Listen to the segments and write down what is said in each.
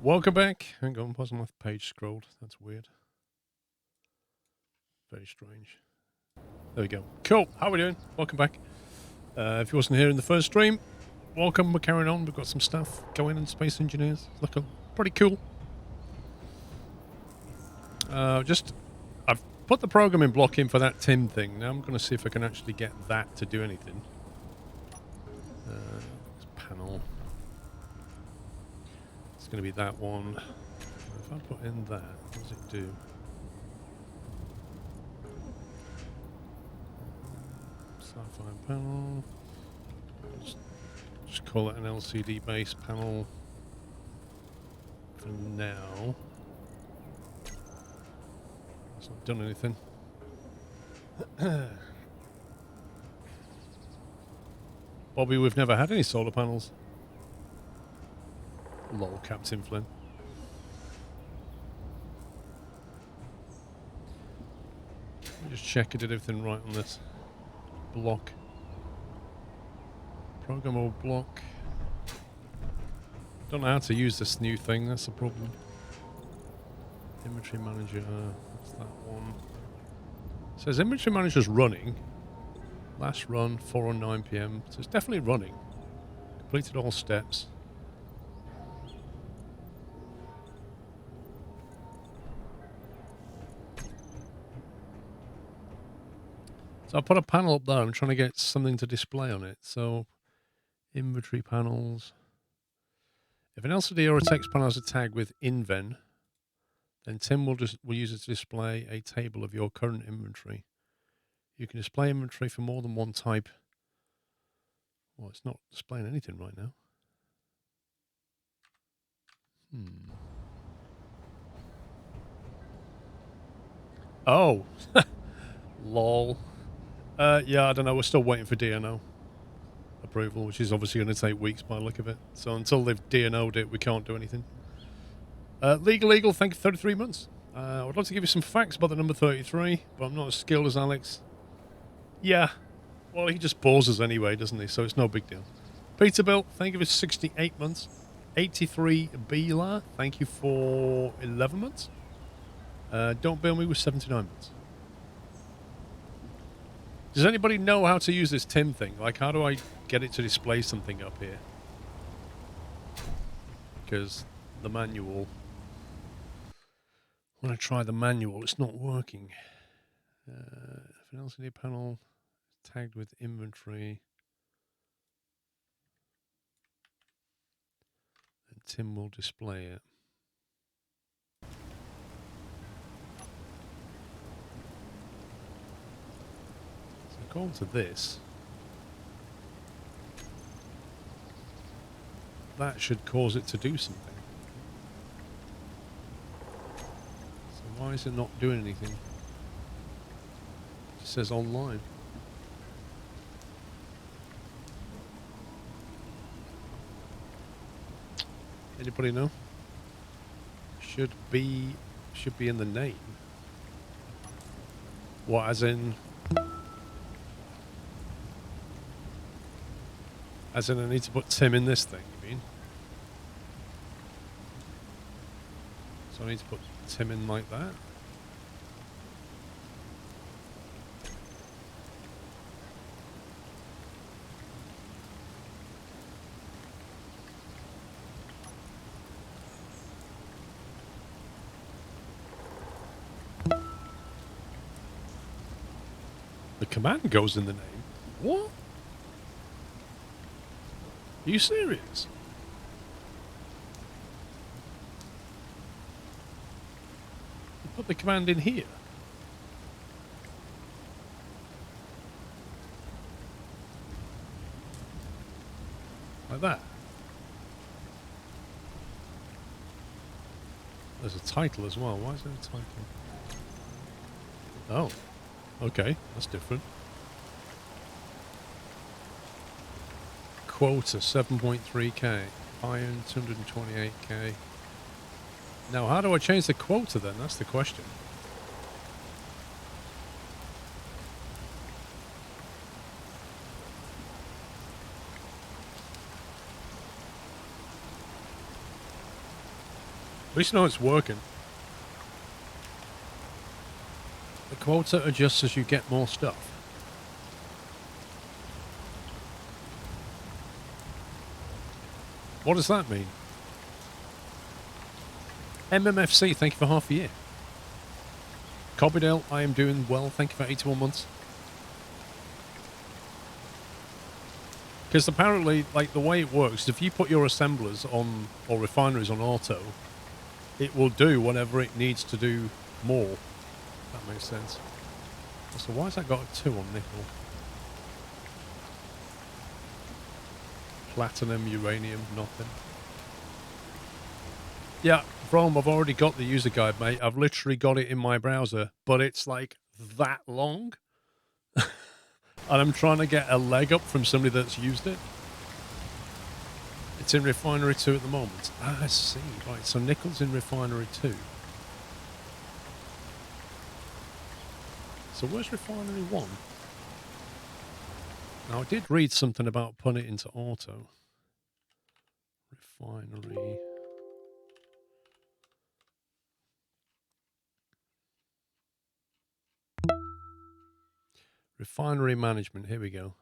Welcome back. Hang on, wasn't my page scrolled? That's weird. Very strange. There we go. Cool. How are we doing? Welcome back. If you wasn't here in the first stream, welcome. We're carrying on. We've got some stuff going in Space Engineers. Looking pretty cool. I've put the programming block in for that TIM thing. Now I'm going to see if I can actually get that to do anything. Panel. It's going to be that one. If I put in that, what does it do? Sci-fi panel. Just call it an LCD based panel for now. It's not done anything. Bobby, we've never had any solar panels. Lol, Captain Flynn. Let me just check I did everything right on this block. Programmable block. Don't know how to use this new thing, that's the problem. Inventory manager, what's that one? It says inventory manager's running. Last run, 4:09 PM. So it's definitely running. Completed all steps. So I put a panel up there. I'm trying to get something to display on it. So inventory panels. If an LCD or a text panel has a tag with inven, then Tim will use it to display a table of your current inventory. You can display inventory for more than one type. Well, it's not displaying anything right now. Oh, lol. Yeah, I don't know. We're still waiting for DNO approval, which is obviously going to take weeks by the look of it. So until they've DNO'd it, we can't do anything. Legal, thank you, 33 months. I would love to give you some facts about the number 33, but I'm not as skilled as Alex. Yeah, well, he just pauses anyway, doesn't he? So it's no big deal. Peterbilt, thank you for 68 months. 83 Bila, thank you for 11 months. Don't bill me with 79 months. Does anybody know how to use this TIM thing? Like, how do I get it to display something up here? Because the manual... When I try the manual, it's not working. If an LCD panel is tagged with inventory, then Tim will display it. So according to this, that should cause it to do something. So why is it not doing anything? It says online. Anybody know? Should be in the name. What, as in I need to put Tim in this thing, you mean? So I need to put Tim in like that? The command goes in the name. What? Are you serious? You put the command in here? Like that? There's a title as well. Why is there a title? Oh. Okay, that's different. Quota 7.3k. Iron 228k. Now, how do I change the quota then? That's the question. At least you know it's working. The quota adjusts as you get more stuff. What does that mean? MMFC, thank you for half a year. Cobbydale, I am doing well, thank you for 81 months. Because apparently, like, the way it works, if you put your assemblers on, or refineries on auto, it will do whatever it needs to do more. That makes sense. So why has that got a 2 on nickel? Platinum, uranium, nothing. Yeah, Rome, I've already got the user guide, mate. I've literally got it in my browser, but it's like that long. And I'm trying to get a leg up from somebody that's used it. It's in Refinery 2 at the moment. Ah, I see. Right, so nickel's in Refinery 2. So where's Refinery 1? Now, I did read something about putting it into auto. Refinery. Refinery management. Here we go.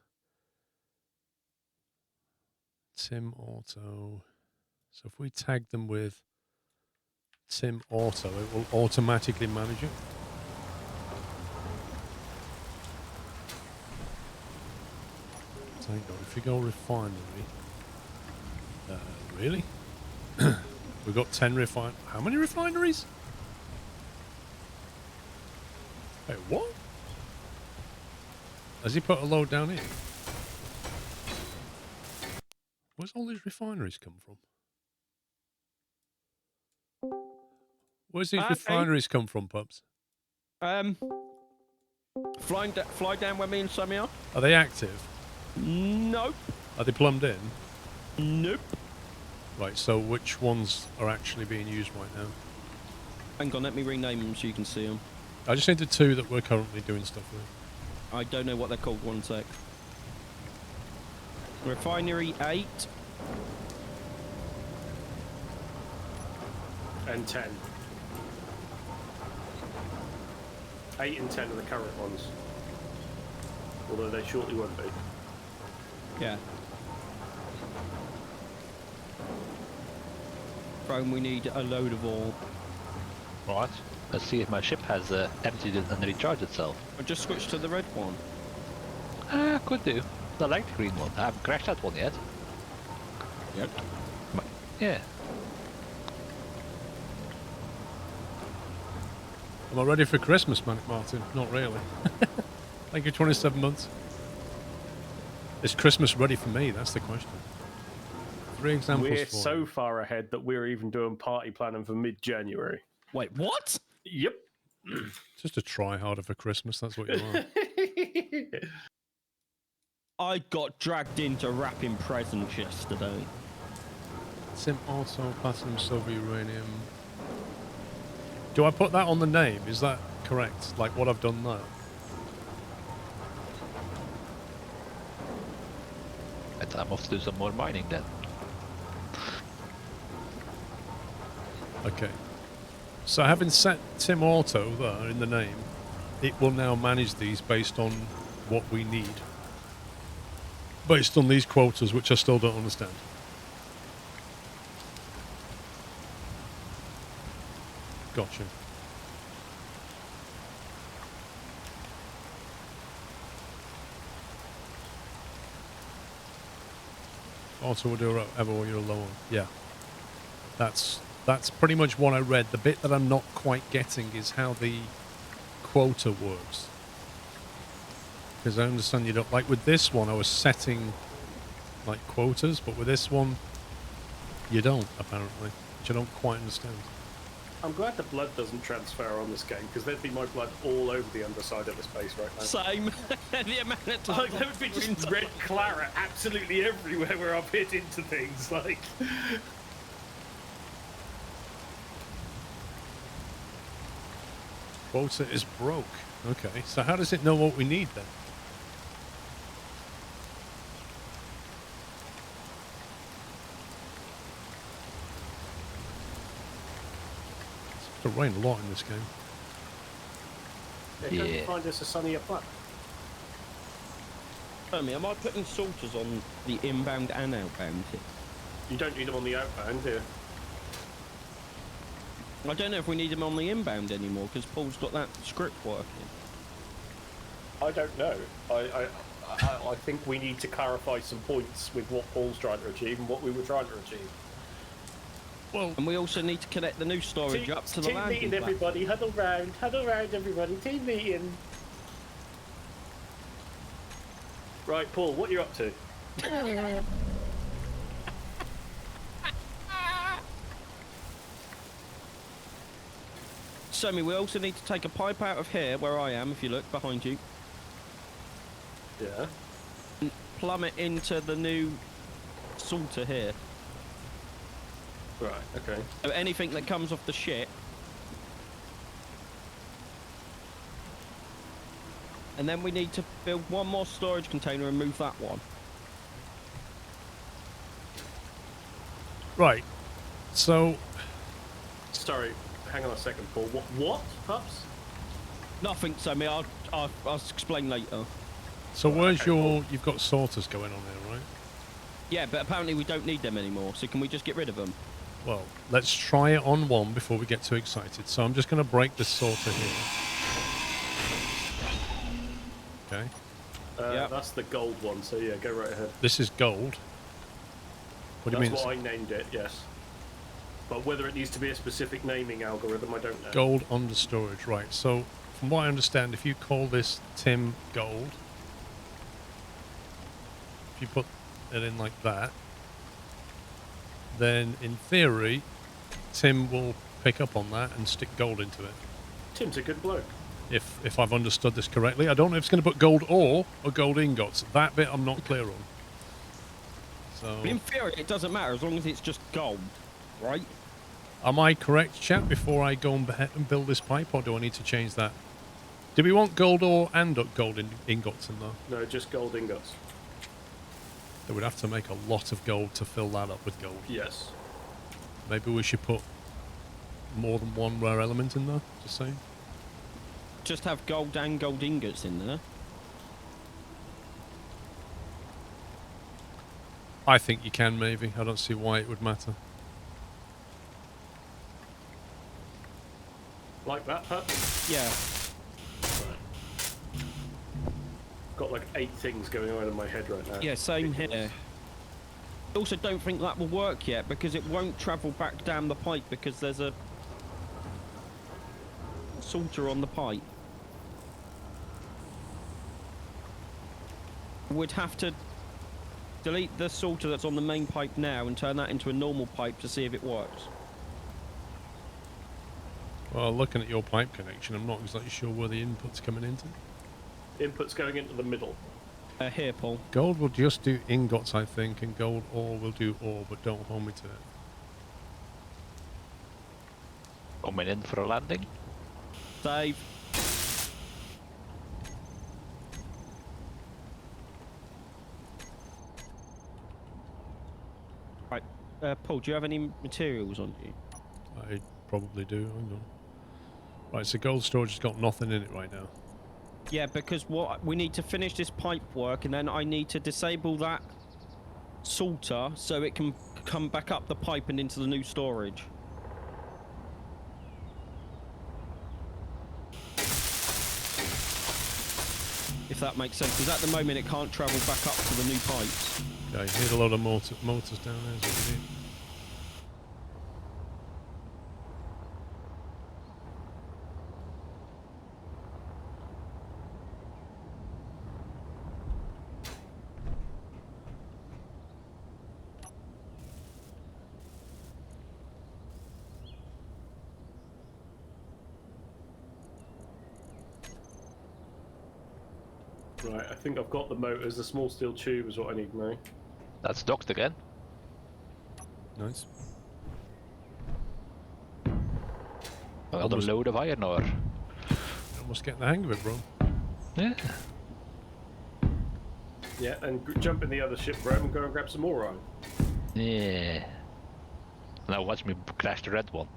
Tim Auto. So if we tag them with Tim Auto, it will automatically manage it. So hang on, if you go Refinery. Really? We've got 10 How many refineries? Wait, what? Has he put a load down here? Where's all these refineries come from? Where's these refineries come from, Pubs? Fly down where me and Sammy are. Are they active? Nope. Are they plumbed in? Nope. Right, so which ones are actually being used right now? Hang on, let me rename them so you can see them. I just need the 2 that we're currently doing stuff with. I don't know what they're called, one sec. Refinery 8. And 10. 8 and 10 are the current ones. Although they shortly won't be. Yeah. Chrome, we need a load of oil. Right. Let's see if my ship has emptied it and recharged itself. I just switched to the red one. Could do. I like the green one. I haven't crashed that one yet. Yep. Yeah. Am I ready for Christmas, Martin? Not really. Thank you, 27 months. Is Christmas ready for me? That's the question. 3 examples. We're so far ahead that we're even doing party planning for mid-January. Wait, what? Yep. Just to try harder for Christmas, that's what you are. I got dragged into wrapping presents yesterday. Sim Auto, Platinum, Silver, Uranium. Do I put that on the name? Is that correct? Like what I've done there? I'm off to do some more mining then. Okay. So having set Tim Auto there in the name, it will now manage these based on what we need. Based on these quotas, which I still don't understand. Gotcha. Also, we'll do whatever you're low on. Yeah. That's pretty much what I read. The bit that I'm not quite getting is how the quota works. Because I understand you don't... Like with this one, I was setting like quotas, but with this one, you don't, apparently. Which I don't quite understand. I'm glad the blood doesn't transfer on this game, because there'd be my blood all over the underside of the space right now. Same. The amount of time Like, there would be just red claret absolutely everywhere where I've hit into things, like... Quota is broke. Okay, so how does it know what we need then? It's rained a lot in this game. Yeah, Yeah. can't find us a sunnier planet. Tell me, am I putting sorters on the inbound and outbound here? You don't need them on the outbound, do you? I don't know if we need them on the inbound anymore because Paul's got that script working. I don't know. I think we need to clarify some points with what Paul's trying to achieve and what we were trying to achieve. Well, And we also need to connect the new storage up to the team landing meeting, platform. everybody. Huddle round, everybody. Team meeting. Right, Paul, what are you up to? Sammy, we also need to take a pipe out of here, where I am, if you look behind you, Yeah. and plumb it into the new sorter here. Right, okay. So anything that comes off the ship, and then we need to build one more storage container and move that one. right. So, Sorry, hang on a second, Paul. What, Pups? Nothing, Sammy. I'll explain later. so where's okay, your... You've got sorters going on here, right? Yeah, but apparently we don't need them anymore. So can we just get rid of them? Well, let's try it on one before we get too excited. So I'm just going to break this sorter here. Okay. Yep. That's the gold one, so yeah, go right ahead. This is gold. What do you mean? That's what I named it, yes. But whether it needs to be a specific naming algorithm, I don't know. Gold under storage, right. So, from what I understand, if you call this Tim Gold, if you put it in like that, then in theory, Tim will pick up on that and stick gold into it. Tim's a good bloke. If I've understood this correctly. I don't know if it's going to put gold ore or gold ingots. That bit I'm not clear on. So, In theory, it doesn't matter as long as it's just gold, right? am I correct, chat, before I go and build this pipe, or do I need to change that? Do we want gold ore and gold ingots in there? No, just gold ingots. They would have to make a lot of gold to fill that up with gold. Yes. Maybe we should put more than one rare element in there, just saying. Just have gold and gold ingots in there. I think you can, maybe. I don't see why it would matter. Like that, Pups? Yeah. Got like 8 things going on in my head right now. Yeah, same Ridiculous. here. Also, don't think that will work yet because it won't travel back down the pipe because there's a sorter on the pipe. We'd have to delete the sorter that's on the main pipe now and turn that into a normal pipe to see if it works. Well, looking at your pipe connection, I'm not exactly sure where the input's coming into. Input's going into the middle. Here, Paul. Gold will just do ingots, I think, and gold ore will do ore, but don't hold me to it. Coming in for a landing. Save. Right. Paul, do you have any materials on you? I probably do. Hang on. Right, so gold storage has got nothing in it right now. Yeah, because what we need to finish this pipe work, and then I need to disable that sorter so it can come back up the pipe and into the new storage. If that makes sense, because at the moment it can't travel back up to the new pipes. Okay, here's a load of motors down there. Is what we need. Right, I think I've got the motors. The small steel tube is what I need now. That's docked again. Nice. Another load of iron ore. Almost getting the hang of it, bro. Yeah. Yeah, and jump in the other ship, bro, and go and grab some more iron. Yeah. Now watch me crash the red one.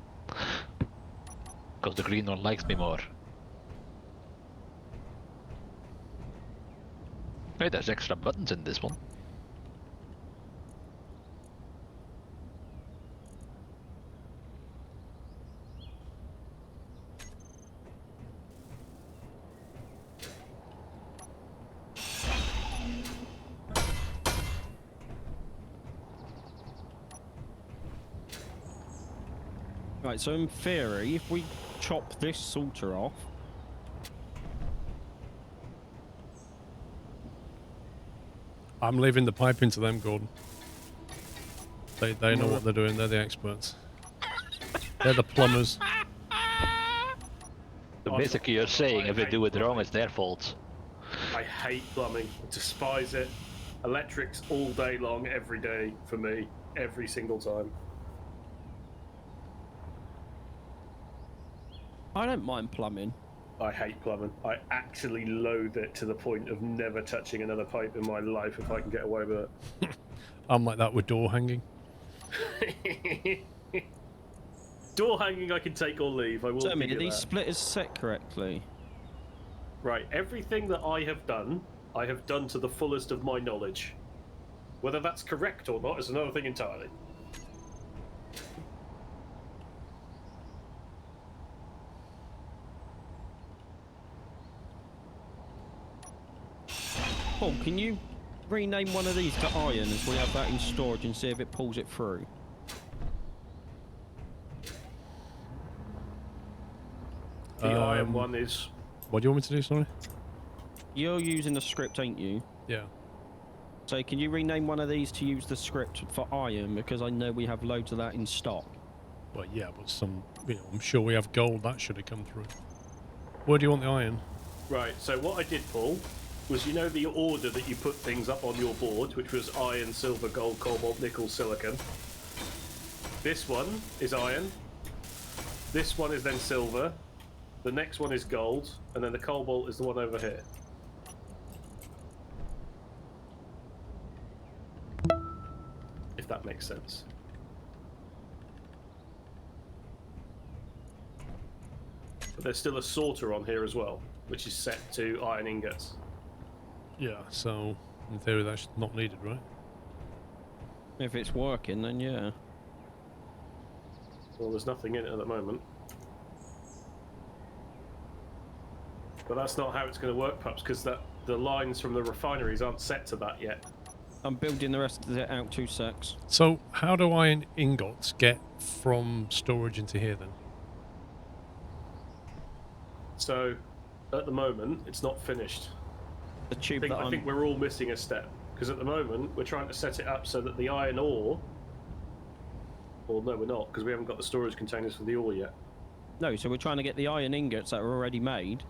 Because the green one likes me more. Hey, there's extra buttons in this one. Right, so in theory, if we chop this sorter off, I'm leaving the piping to them, Gordon. They know what they're doing. They're the experts. They're the plumbers. So basically you're saying if they do it wrong, it's their fault. I hate plumbing. I despise it. Electrics all day long, every day for me, every single time. I don't mind plumbing. I hate plumbing. I actually loathe it to the point of never touching another pipe in my life if I can get away with it. I'm like that with door hanging. Door hanging I can take or leave. I will Tell me, give are you these that. splitters set correctly? Right, everything that I have done to the fullest of my knowledge. Whether that's correct or not is another thing entirely. Paul, can you rename one of these to iron as we have that in storage and see if it pulls it through? The iron one is... What do you want me to do, sorry? You're using the script, ain't you? Yeah. So can you rename one of these to use the script for iron, because I know we have loads of that in stock. Well, yeah, but some, I'm sure we have gold. That should have come through. Where do you want the iron? Right, so what I did, Paul, was you know the order that you put things up on your board, which was iron, silver, gold, cobalt, nickel, silicon. This one is iron. This one is then silver. The next one is gold, and then the cobalt is the one over here. If that makes sense. But there's still a sorter on here as well, which is set to iron ingots. Yeah, so in theory that's not needed, right? If it's working, then yeah. Well, there's nothing in it at the moment. But that's not how it's going to work, perhaps, because the lines from the refineries aren't set to that yet. I'm building the rest of it out 2 secs. So how do iron ingots get from storage into here then? So, at the moment, it's not finished. The tube that I think we're all missing a step, because at the moment we're trying to set it up so that the iron ore... Well, no, we're not, because we haven't got the storage containers for the ore yet. No, so we're trying to get the iron ingots that are already made,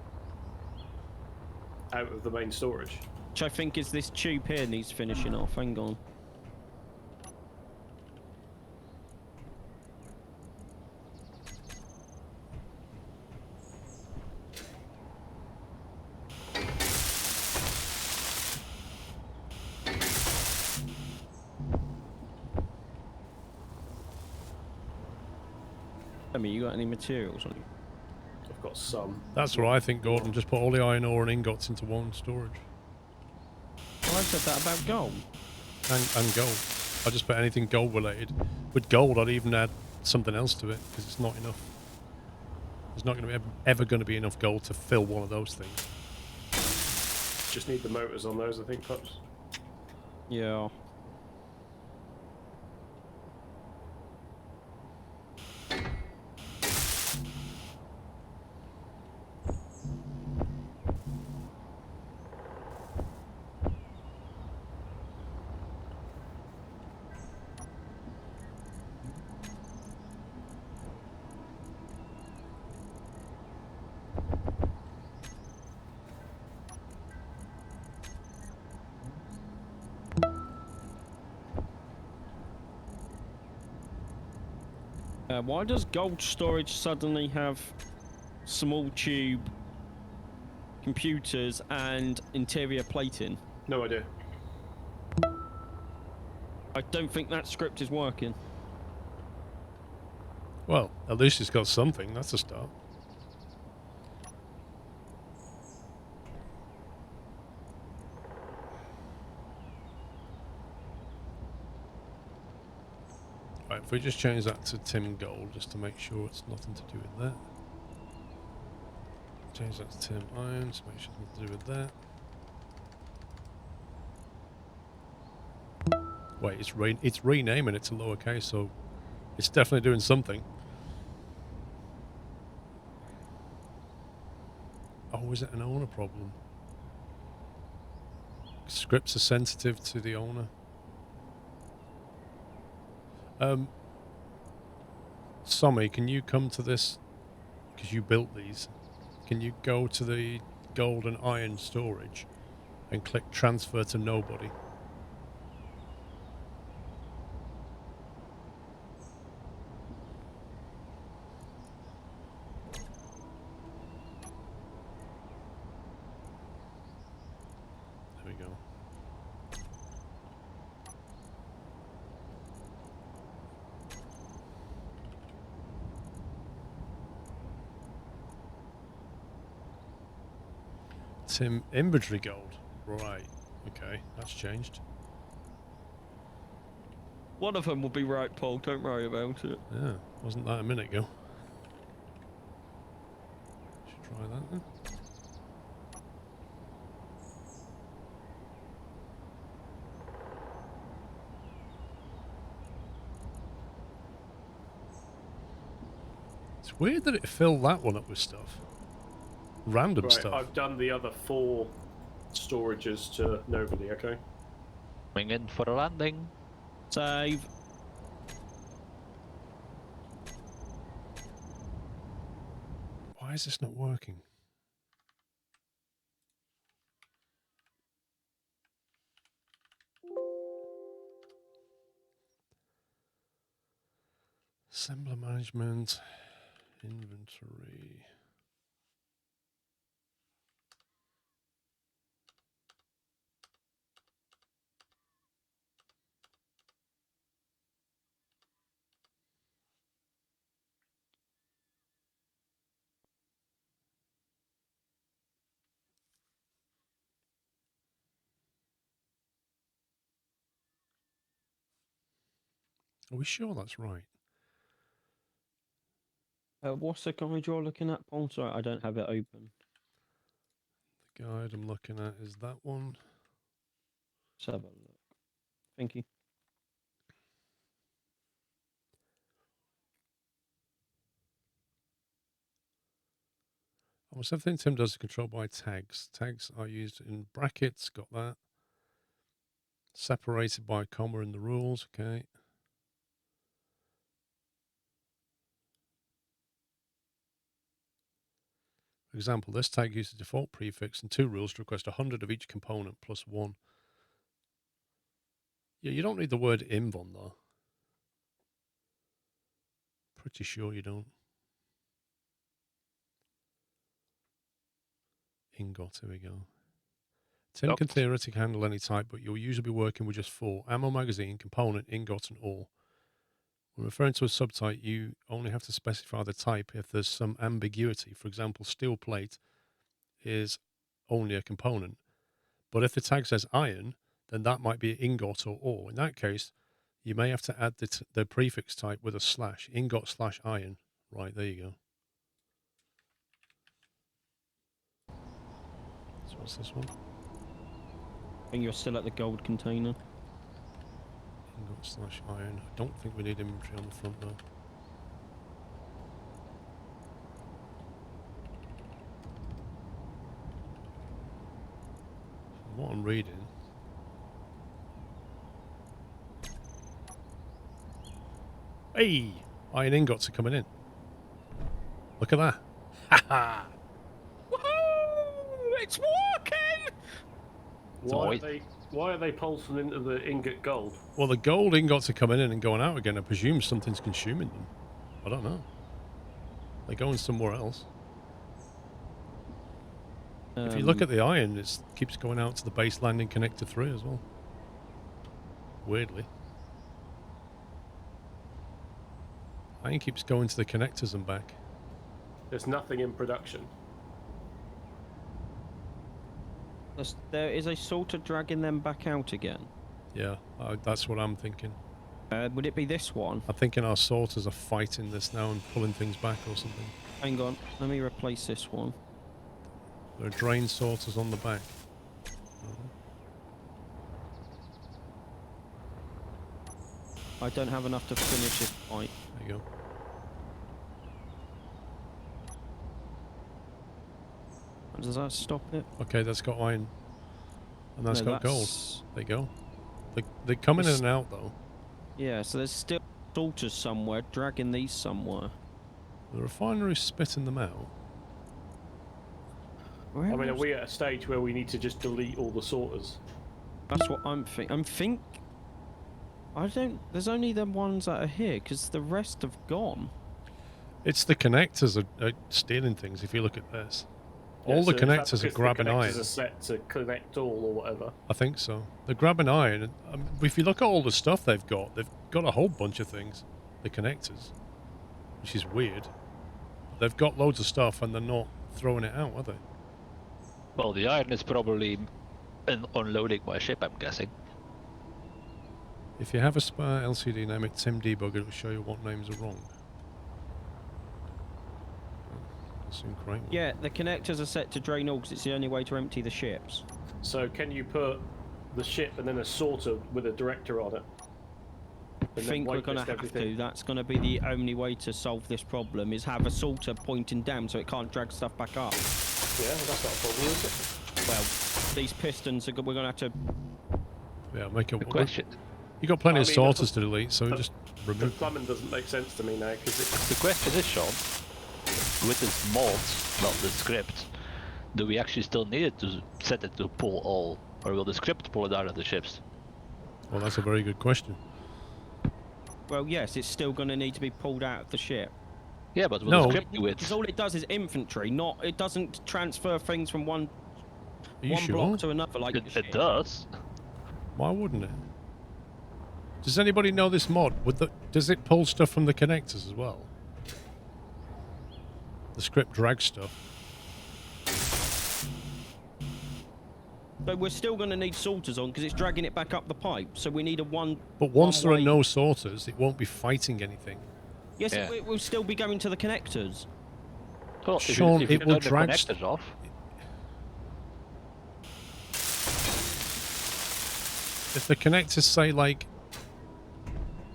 Out of the main storage. which I think is this tube here needs finishing off. Hang on. I mean, you got any materials on you? I've got some. That's what I think, Gordon. Just put all the iron ore and ingots into one storage. Well, I said that about gold. And gold. I just put anything gold related. With gold, I'd even add something else to it, because it's not enough. There's not going to be ever going to be enough gold to fill one of those things. Just need the motors on those, I think, perhaps. Yeah. Why does gold storage suddenly have small tube computers and interior plating? No idea. I don't think that script is working. Well, at least it's got something. That's a start. Right, if we just change that to Tim Gold, just to make sure it's nothing to do with that. Change that to Tim Iron, so make sure it's nothing to do with that. Wait, it's renaming it to lowercase, so it's definitely doing something. Oh, is it an owner problem? Scripts are sensitive to the owner. Sommy, can you come to this? Because you built these. Can you go to the gold and iron storage and click transfer to nobody? There we go. Tim inventory gold. Right. Okay, that's changed. One of them will be right, Paul. Don't worry about it. Yeah, wasn't that a minute ago? Should try that then. It's weird that it filled that one up with stuff. Random Right, stuff. I've done the other 4 storages to nobody, okay? Coming in for a landing. Save. Why is this not working? Assembler management, inventory. Are we sure that's right? What's the guide you're looking at, Paul? Sorry, I don't have it open. The guide I'm looking at is that one. Let's have a look. Thank you. Almost everything Tim does is controlled by tags. Tags are used in brackets, got that. Separated by a comma in the rules, okay. For example, this tag uses the default prefix and 2 rules to request 100 of each component plus 1. Yeah, you don't need the word inv on though. Pretty sure you don't. Ingot, here we go. Tim can theoretically handle any type, but you'll usually be working with just 4. Ammo, magazine, component, ingot, and ore. When referring to a subtype, you only have to specify the type if there's some ambiguity. For example, steel plate is only a component. But if the tag says iron, then that might be ingot or ore. In that case, you may have to add the prefix type with a slash, ingot / iron. Right, there you go. So what's this one? And you're still at the gold container. Ingot / iron. I don't think we need inventory on the front though. From what I'm reading. Hey! Iron ingots are coming in. Look at that. Ha ha! Woohoo! It's working! Why are they pulsing into the ingot gold? Well, the gold ingots are coming in and going out again. I presume something's consuming them. I don't know. They're going somewhere else. If you look at the iron, it keeps going out to the base landing connector 3 as well. Weirdly. Iron keeps going to the connectors and back. There's nothing in production. There is a sorter dragging them back out again. Yeah, that's what I'm thinking. Would it be this one? I'm thinking our sorters are fighting this now and pulling things back or something. Hang on, let me replace this one. There are drain sorters on the back. I don't have enough to finish this pipe. There you go. Does that stop it? Okay, that's got iron. And that's No, got gold. There you go. They're coming in and out, though. Yeah, so there's still sorters somewhere, dragging these somewhere. The refinery's spitting them out. Where I mean, are else? we at a stage where we need to just delete all the sorters? That's what I'm think. I don't. There's only the ones that are here, because the rest have gone. It's the connectors are stealing things, if you look at this. Yeah, All the so is that connectors are because grabbing the connectors iron. are set to connect all or whatever. I think so. They're grabbing iron. And, if you look at all the stuff they've got a whole bunch of things. The connectors. Which is weird. They've got loads of stuff and they're not throwing it out, are they? Well, the iron is probably unloading my ship, I'm guessing. If you have a spare LCD, name it Tim Debugger. It will show you what names are wrong. That's incredible. Yeah, the connectors are set to drain all, because it's the only way to empty the ships. So can you put the ship and then a sorter with a director on it? I think we're going to have to. That's going to be the only way to solve this problem, is have a sorter pointing down so it can't drag stuff back up. Yeah, well, that's not a problem, is it? Well, these pistons are. We're going to have to. Yeah, make it The work. question, You got plenty I of mean, sorters to delete, so the- just The remove them. plumbing doesn't make sense to me now because the question is, Sean, with this mods, not the script, do we actually still need it to set it to pull all, or will the script pull it out of the ships? Well, that's a very good question. Well, yes, it's still going to need to be pulled out of the ship. Yeah, but will No. the script do it? Because all it does is infantry, not. It doesn't transfer things from one Are you sure? block to another like the It ship. does. Why wouldn't it? Does anybody know this mod? Does it pull stuff from the connectors as well? The script drags stuff. But we're still going to need sorters on because it's dragging it back up the pipe. So we need a one. But once there are one-way- no sorters, it won't be fighting anything. Yes, Yeah. we'll still be going to the connectors. Well, Sean, if you it will turn the drag connectors off. If the connectors say, like,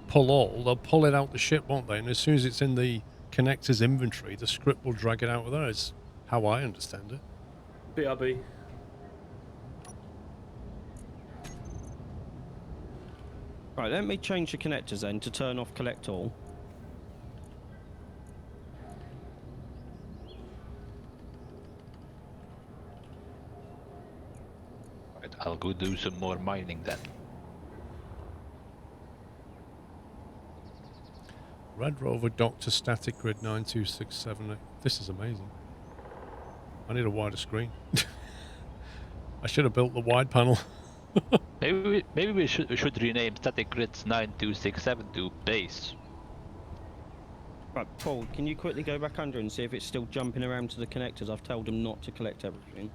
pull all, they'll pull it out the ship, won't they? And as soon as it's in the connector's inventory, the script will drag it out of there. Is how I understand it. BRB. Right, let me change the connectors then to turn off collect all. Right, I'll go do some more mining then. Red Rover Doctor Static Grid 9267. This is amazing. I need a wider screen. I should have built the wide panel. Maybe we should rename Static Grids 9267 to base. Right, Paul, can you quickly go back under and see if it's still jumping around to the connectors? I've told him not to collect everything.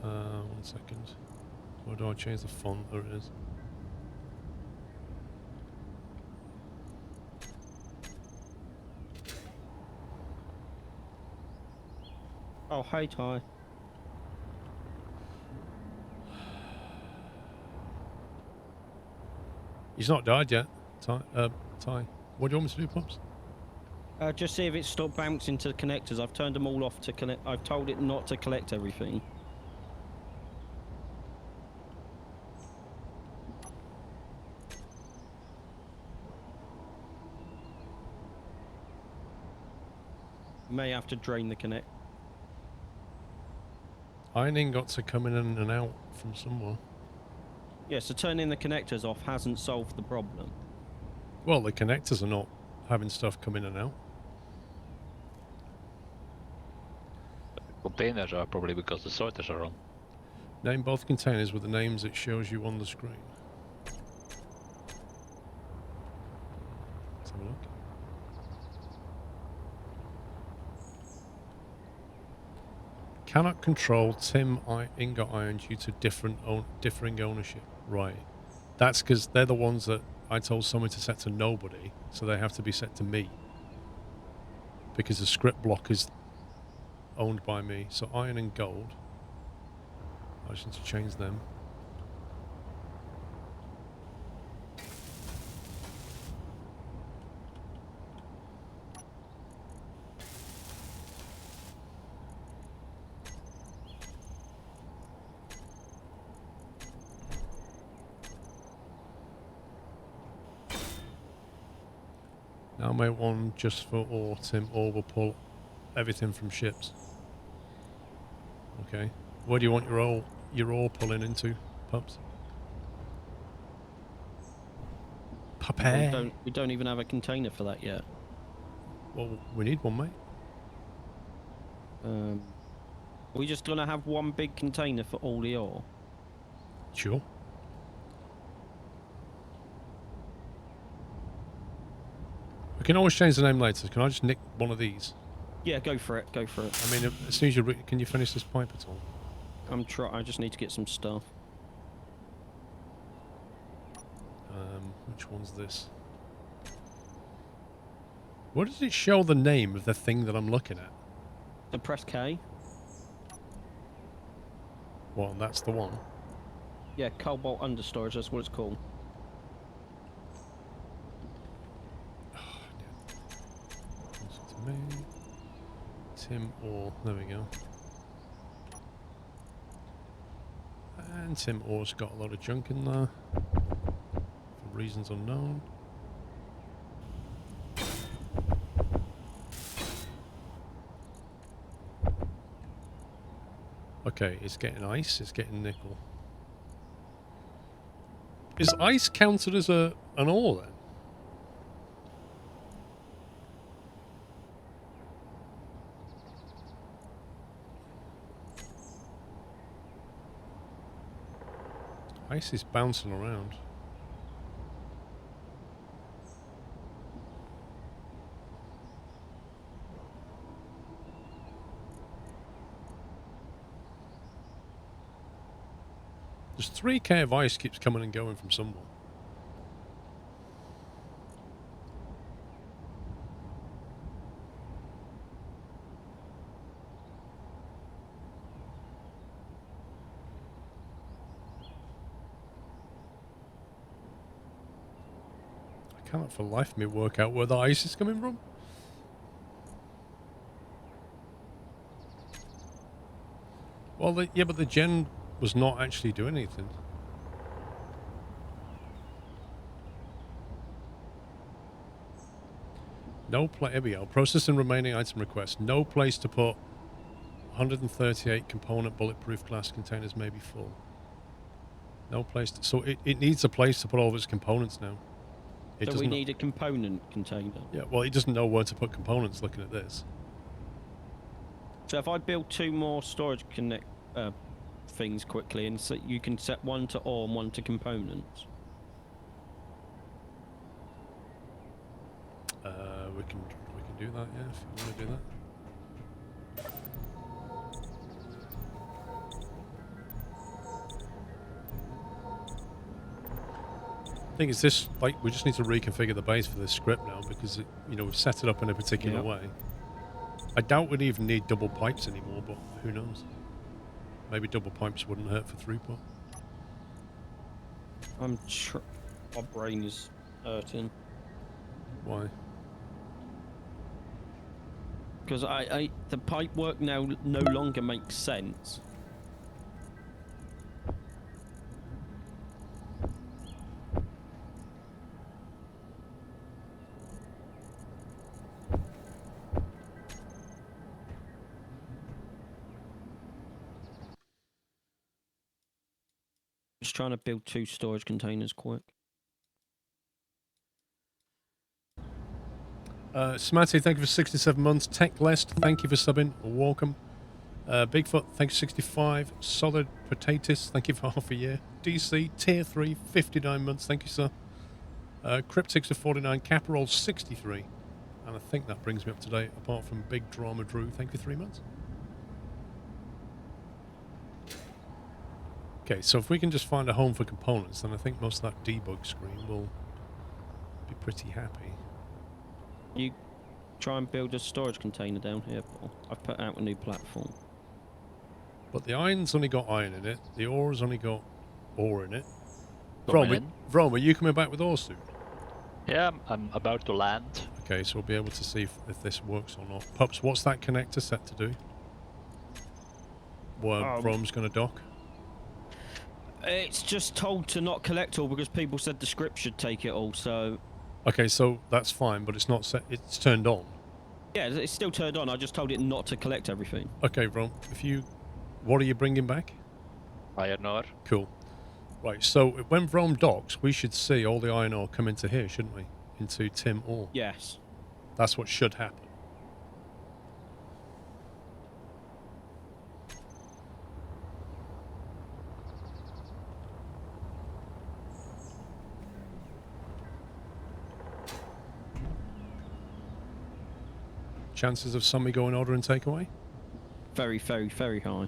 1 second. Where do I change the font? There it is. Oh, hey, Ty. He's not died yet. Ty. What do you want me to do, Pops? Just see if it's stopped bouncing to the connectors. I've turned them all off to connect. I've told it not to collect everything. May have to drain the connect. Iron ingots are coming in and out from somewhere. Yeah, so turning the connectors off hasn't solved the problem. Well, the connectors are not having stuff come in and out. Containers are probably because the sorters are on. Name both containers with the names it shows you on the screen. Let's have a look. Cannot control Tim ingot iron due to differing ownership. Right. That's because they're the ones that I told someone to set to nobody, so they have to be set to me. Because the script block is owned by me. So iron and gold. I just need to change them. Now make one just for ore, Tim. Ore will pull everything from ships. Okay. Where do you want your ore pulling into, pups? Puppy. We don't even have a container for that yet. Well, we need one, mate. We just gonna have one big container for all the ore. Sure. We can always change the name later. Can I just nick one of these? Yeah, go for it. Go for it. I mean, as soon as you can you finish this pipe at all? I just need to get some stuff. Which one's this? What does it show the name of the thing that I'm looking at? The press K. Well, that's the one. Yeah, cobalt understorage. That's what it's called. To me. Tim Orr. There we go. And Tim Orr's got a lot of junk in there. For reasons unknown. Okay, it's getting ice, it's getting nickel. Is ice counted as an ore then? Ice is bouncing around. There's 3k of ice keeps coming and going from someone. I cannot for the life of me work out where the ice is coming from. Well, yeah, but the gen was not actually doing anything. No place. Here we go. Processing remaining item request. No place to put 138 component bulletproof glass containers may be full. No place to, so it needs a place to put all of its components now. So we need a component container. Yeah, well, it doesn't know where to put components looking at this. So if I build 2 more storage things quickly, and so you can set one to ore and one to components. We can do that, yeah, if you want to do that. Thing is, this, like, we just need to reconfigure the base for this script now because it, you know, we've set it up in a particular way. I doubt we'd even need double pipes anymore, but who knows? Maybe double pipes wouldn't hurt for throughput. My brain is hurting. Why? Because the pipe work now no longer makes sense. Just trying to build 2 storage containers quick. Smatty, thank you for 67 months. Techlest, thank you for subbing. Welcome. Bigfoot, thank you for 65. Solid Potatoes, thank you for half a year. DC, Tier 3, 59 months. Thank you, sir. Cryptics for 49. Caparol, 63. And I think that brings me up to date, apart from Big Drama Drew. Thank you for 3 months. Okay, so if we can just find a home for components, then I think most of that debug screen will be pretty happy. You try and build a storage container down here, Paul. I've put out a new platform. But the iron's only got iron in it. The ore's only got ore in it. Coming in. Vrom, are you coming back with ore soon? Yeah, I'm about to land. Okay, so we'll be able to see if this works or not. Pups, what's that connector set to do? Well, Vrom's going to dock. It's just told to not collect all because people said the script should take it all, so... Okay, so that's fine, but it's not set. It's turned on. Yeah, it's still turned on. I just told it not to collect everything. Okay, Vrom, what are you bringing back? Iron ore. Cool. Right, so when Vrom docks, we should see all the iron ore come into here, shouldn't we? Into Tim ore. Yes. That's what should happen. Chances of somebody going order and takeaway? Very, very, very high.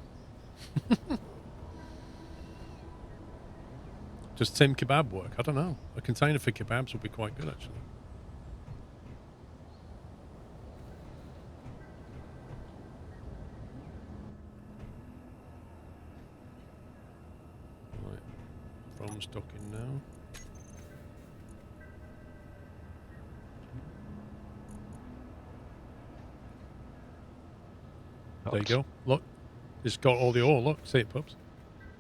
Does Tim kebab work? I don't know. A container for kebabs would be quite good, actually. Right. Vrom's docking now. There you go. Look. It's got all the ore. Look. See it, pups?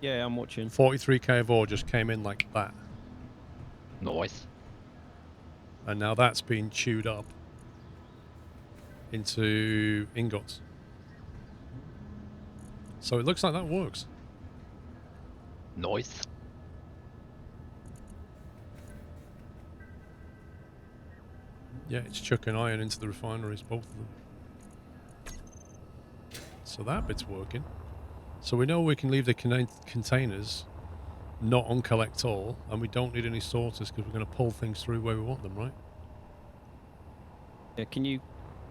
Yeah, I'm watching. 43k of ore just came in like that. Nice. And now that's been chewed up into ingots. So it looks like that works. Nice. Yeah, it's chucking iron into the refineries, both of them. So that bit's working. So we know we can leave the containers not on collect all, and we don't need any sorters because we're going to pull things through where we want them, right? Yeah, can you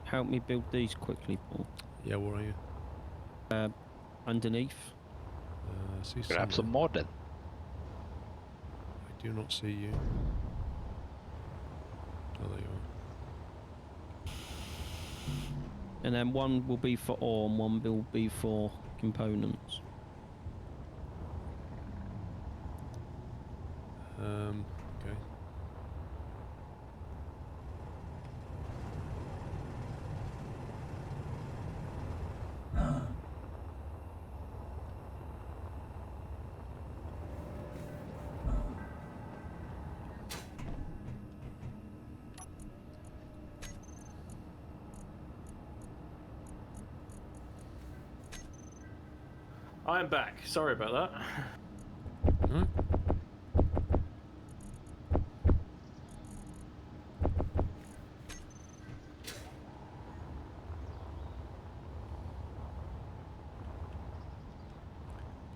help me build these quickly, Paul? Yeah, where are you? Underneath. See Grab somewhere. some more then. I do not see you. Oh, there you are. And then one will be for ore and one will be for components. Okay. I am back. Sorry about that. Alright.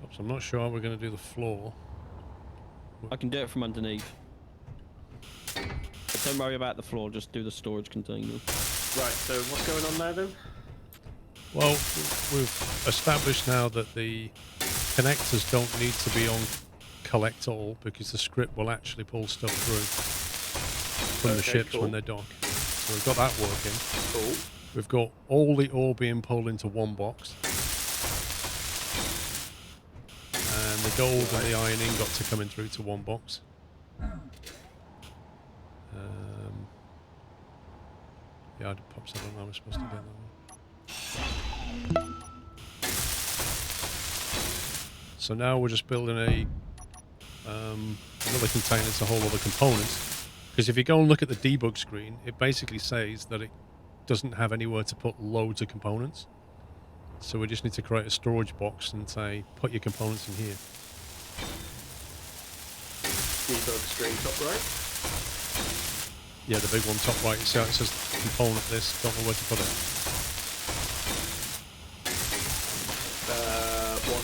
Pops, I'm not sure how we're going to do the floor. I can do it from underneath. But don't worry about the floor, just do the storage container. Right, so what's going on now then? Well, we've established now that the connectors don't need to be on collect all because the script will actually pull stuff through from the Okay, ships cool. when they dock. So we've got that working. Cool. We've got all the ore being pulled into one box. And the gold and the iron ingots are coming through to one box. Yeah, Pops, I don't know how we're supposed to do that one. So now we're just building another container to hold all the components. Because if you go and look at the debug screen, it basically says that it doesn't have anywhere to put loads of components. So we just need to create a storage box and say, put your components in here. Debug screen top right. Yeah, the big one top right. You see how it says component this? Don't know where to put it.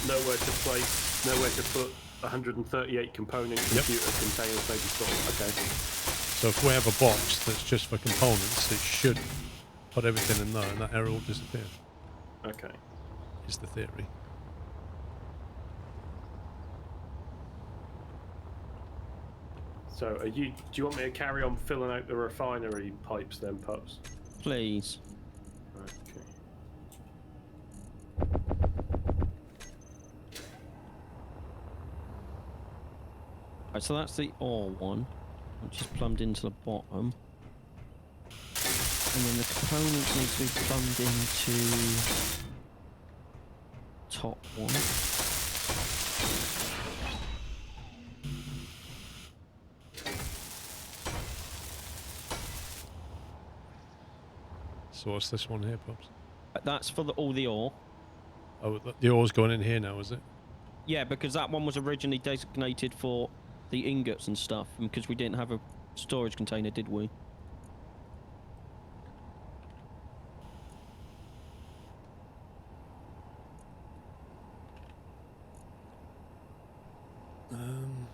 Nowhere to place, nowhere to put 138 component computer containers maybe stored. Okay. So if we have a box that's just for components, it should put everything in there and that error will disappear. Okay. Is the theory. So, do you want me to carry on filling out the refinery pipes then, pups? Please. Right, okay. Right, so that's the ore one, which is plumbed into the bottom. And then the components need to be plumbed into top one. So what's this one here, Pops? That's for all the ore. Oh, the ore's going in here now, is it? Yeah, because that one was originally designated for the ingots and stuff, and because we didn't have a storage container, did we? Um,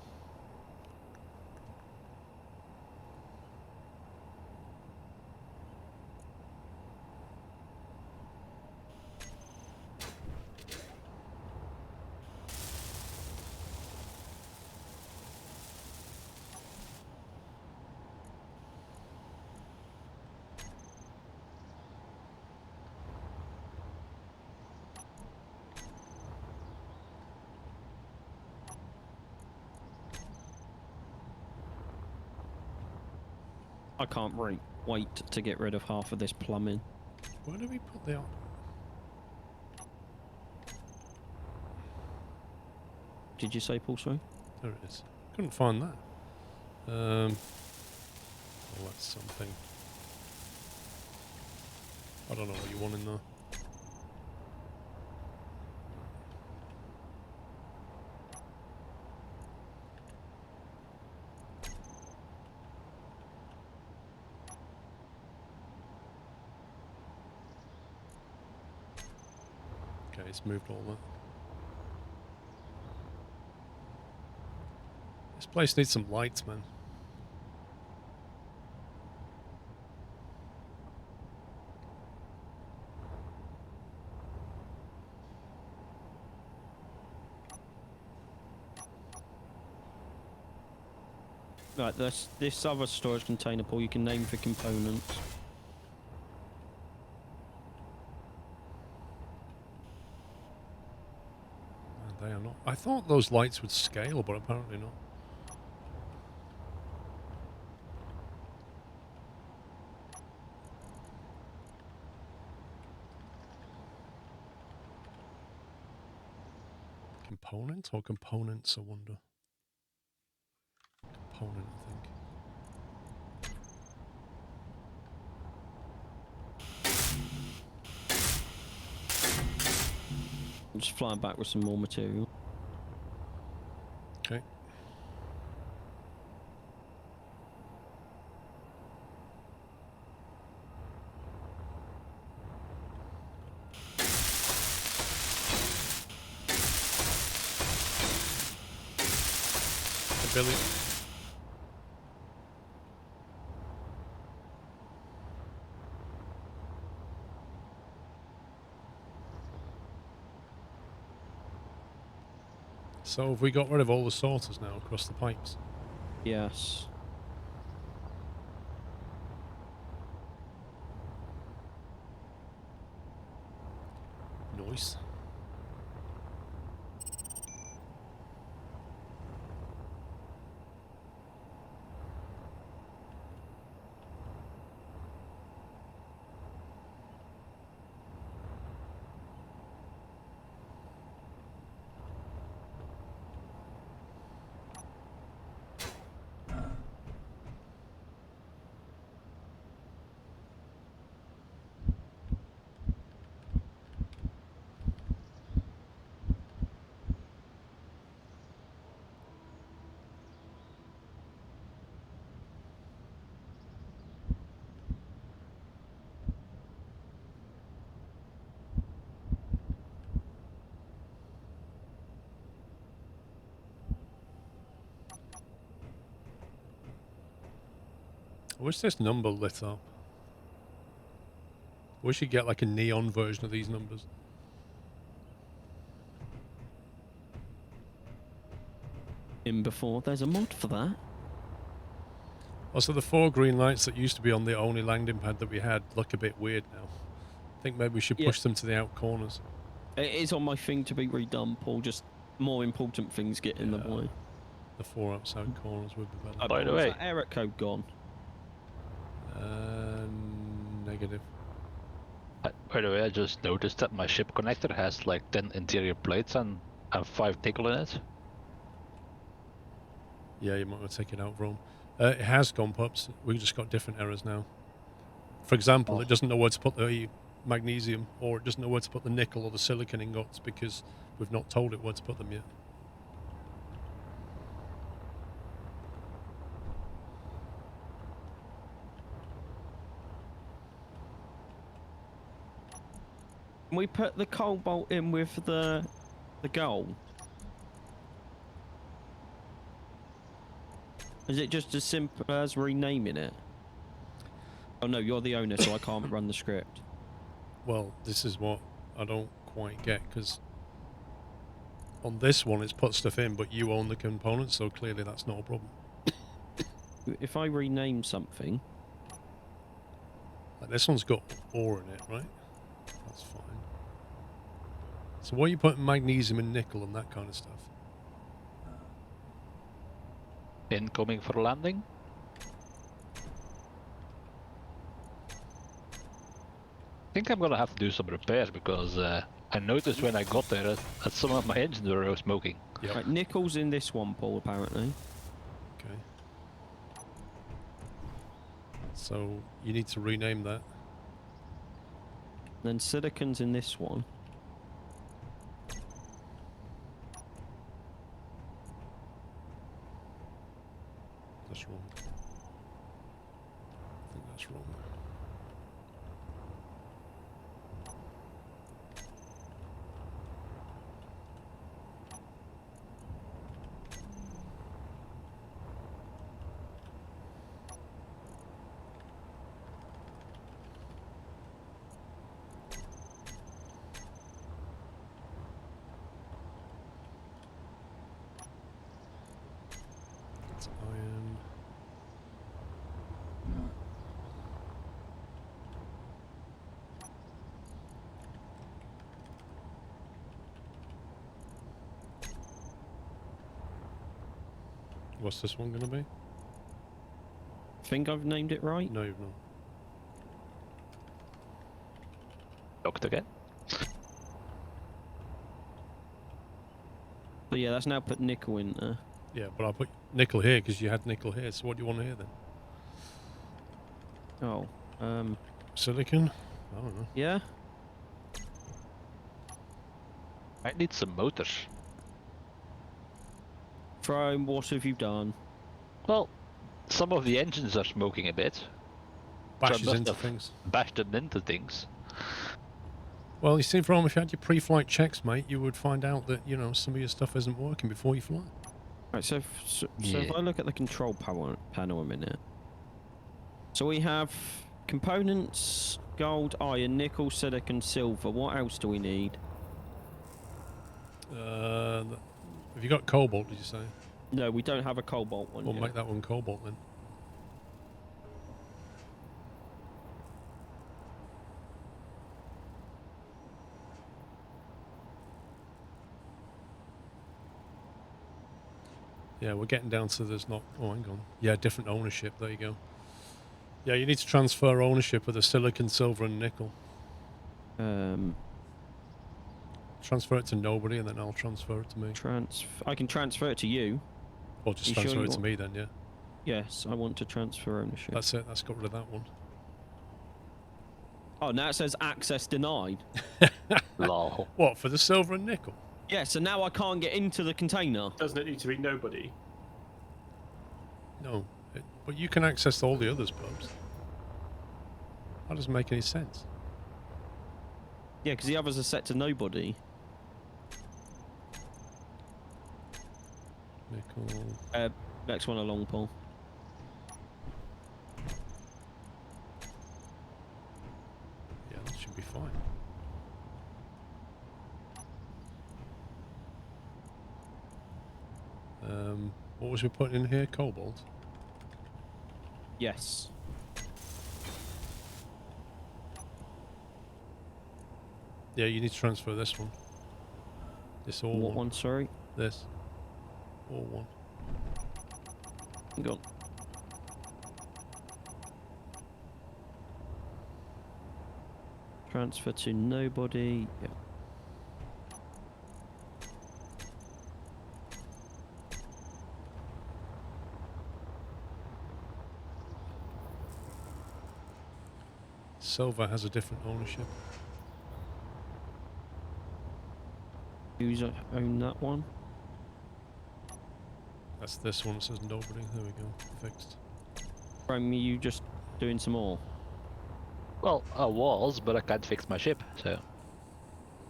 I can't wait to get rid of half of this plumbing. where do we put the... Did you say, Paul, sorry? There it is. Couldn't find that. Oh, that's something. I don't know what you want in there. Okay, it's moved all that. This place needs some lights, man. Right, this other storage container, Paul, you can name for components. They are not. I thought those lights would scale, but apparently not. Component or components, I wonder. Component, I think. I'm just flying back with some more material. Okay. Billy. So have we got rid of all the sorters now across the pipes? Yes. Nice. I wish this number lit up. I wish you get like a neon version of these numbers. In before, there's a mod for that. Also, the 4 green lights that used to be on the only landing pad that we had look a bit weird now. I think maybe we should push them to the out corners. It is on my thing to be redone, Paul. Just more important things get in the way. The 4 outside corners would be better. By the way, is that error code gone? Negative. By the way, I just noticed that my ship connector has like 10 interior plates and 5 nickel in it. Yeah, you might want to take it out, Rome. It has gone, pups. We've just got different errors now. For example, it doesn't know where to put the magnesium, or it doesn't know where to put the nickel or the silicon ingots because we've not told it where to put them yet. Can we put the cobalt in with the gold? Is it just as simple as renaming it? Oh no, you're the owner, so I can't run the script. Well, this is what I don't quite get, because on this one it's put stuff in, but you own the components, so clearly that's not a problem. If I rename something... Like this one's got ore in it, right? That's fine. So what are you putting magnesium and nickel and that kind of stuff? Incoming for landing. I think I'm gonna have to do some repairs because I noticed when I got there that some of my engines were smoking. Yep. Right, nickel's in this one, Paul, apparently. Okay. So you need to rename that. Then silicon's in this one. That's wrong. I think that's wrong. That's iron. What's this one going to be? Think I've named it right? No, you've not. Locked again. But yeah, that's now put nickel in there. Yeah, but I'll put nickel here because you had nickel here. So what do you want here then? Oh, Silicon? I don't know. yeah? I need some motors. Throne, what have you done? Well, some of the engines are smoking a bit. Bashes must into have things. Bashed them into things. Well, you see, From, if you had your pre-flight checks, mate, you would find out that, you know, some of your stuff isn't working before you fly. Right, so if Yeah. I look at the control panel a minute. So we have components, gold, iron, nickel, silicon, silver. What else do we need? Have you got cobalt, did you say? No, we don't have a cobalt one We'll yet. make that one cobalt then. Yeah, we're getting down to there's not... Oh, hang on. Yeah, different ownership. There you go. Yeah, you need to transfer ownership of the silicon, silver and nickel. Transfer it to nobody and then I'll transfer it to me. I can transfer it to you. Or just You sure transfer you it to want- me then, yeah. Yes, I want to transfer ownership. That's it. That's got rid of that one. Oh, now it says access denied. Lol. What, for the silver and nickel? Yeah, so now I can't get into the container. Doesn't it need to be nobody? No. But you can access all the others, pubs. That doesn't make any sense. Yeah, because the others are set to nobody. Nickel. Next one along, Paul. Yeah, that should be fine. What was we putting in here? Cobalt. Yes. Yeah, you need to transfer this one. This all What one? Sorry. This. All one. Hang on. Transfer to nobody. Yep. Silver has a different ownership. Who's own that one? That's this one that says nobody. There we go. Fixed. From you just doing some more. Well, I was, but I can't fix my ship, so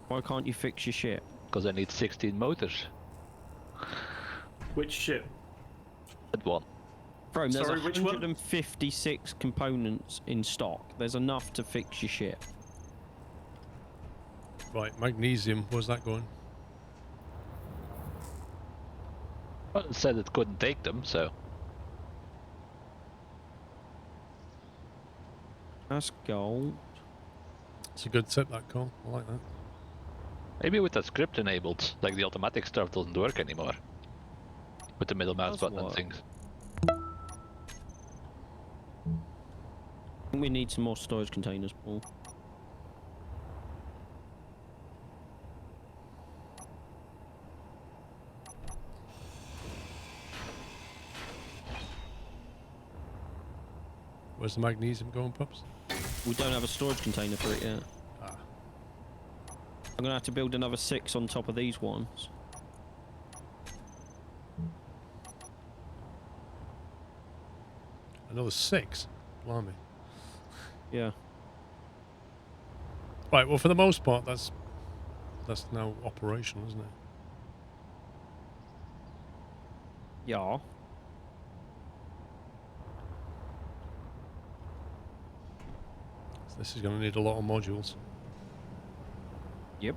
Why can't you fix your ship? because I need 16 motors. Which ship? That one. Bro, there's Sorry, which one? 156 components in stock. There's enough to fix your ship. Right, magnesium. Where's that going? Well, it said it couldn't take them, so That's gold. It's a good tip, that call. I like that. maybe with that script enabled, like the automatic stuff doesn't work anymore. With the middle mouse Does button and work. things. I think we need some more storage containers, Paul. Where's the magnesium going, pups? We don't have a storage container for it yet. Ah. I'm gonna have to build another 6 on top of these ones. Another 6? Blimey. Yeah. Right, well, for the most part, that's now operational, isn't it? Yeah. So this is going to need a lot of modules. Yep.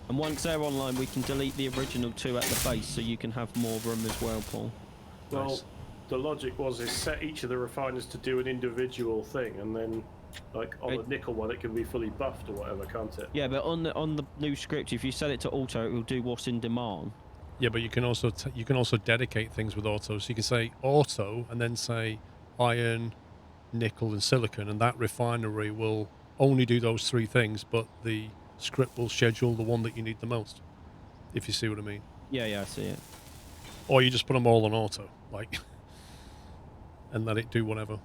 And once they're online, we can delete the original 2 at the base, so you can have more room as well, Paul. Well, Nice. the logic was is set each of the refiners to do an individual thing, and then, like on the nickel one, it can be fully buffed or whatever, can't it? Yeah, but on the new script, if you set it to auto, it will do what's in demand. Yeah, but you can also dedicate things with auto. So you can say auto and then say iron, nickel, and silicon, and that refinery will only do those 3 things, but the script will schedule the one that you need the most. If you see what I mean. Yeah, I see it. Or you just put them all on auto, like, and let it do whatever.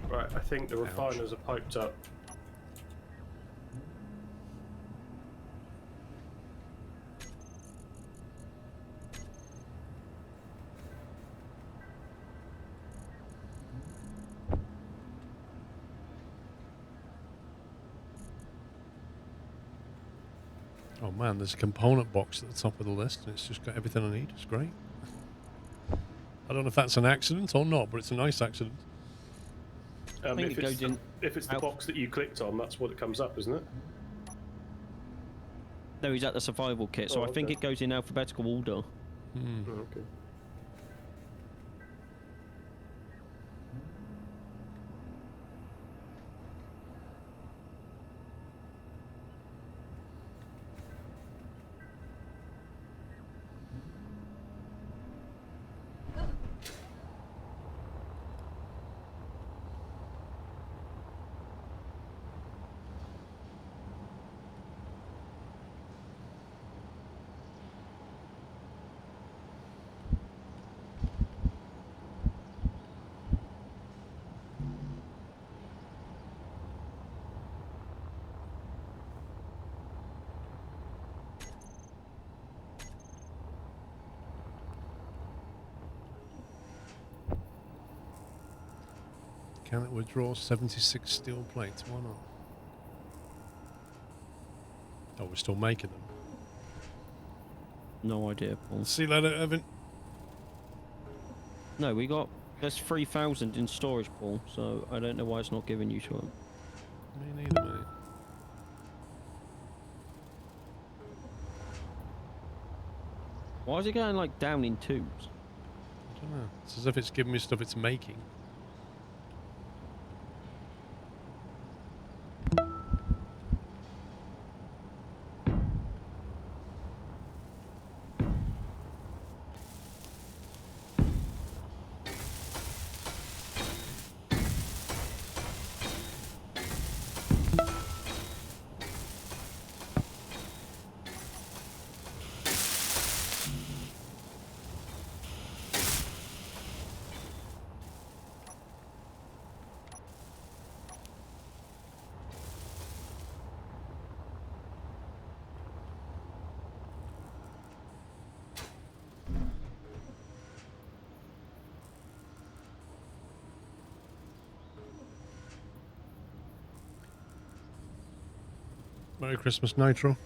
Right, I think the refiners are piped up. Oh man, there's a component box at the top of the list, and it's just got everything I need. It's great. I don't know if that's an accident or not, but it's a nice accident. think If it goes in it's the box that you clicked on, that's what it comes up, isn't it? No, he's at the survival kit, so Oh, I think okay. it goes in alphabetical order. Hmm. Oh, okay. Can it withdraw 76 steel plates? Why not? Oh, we're still making them. No idea, Paul. See you later, Evan. No, we got... There's 3,000 in storage, Paul, so I don't know why it's not giving you to him. Me neither, mate. Why is it going like down in twos? I don't know. It's as if it's giving me stuff it's making. Merry Christmas, Nitro.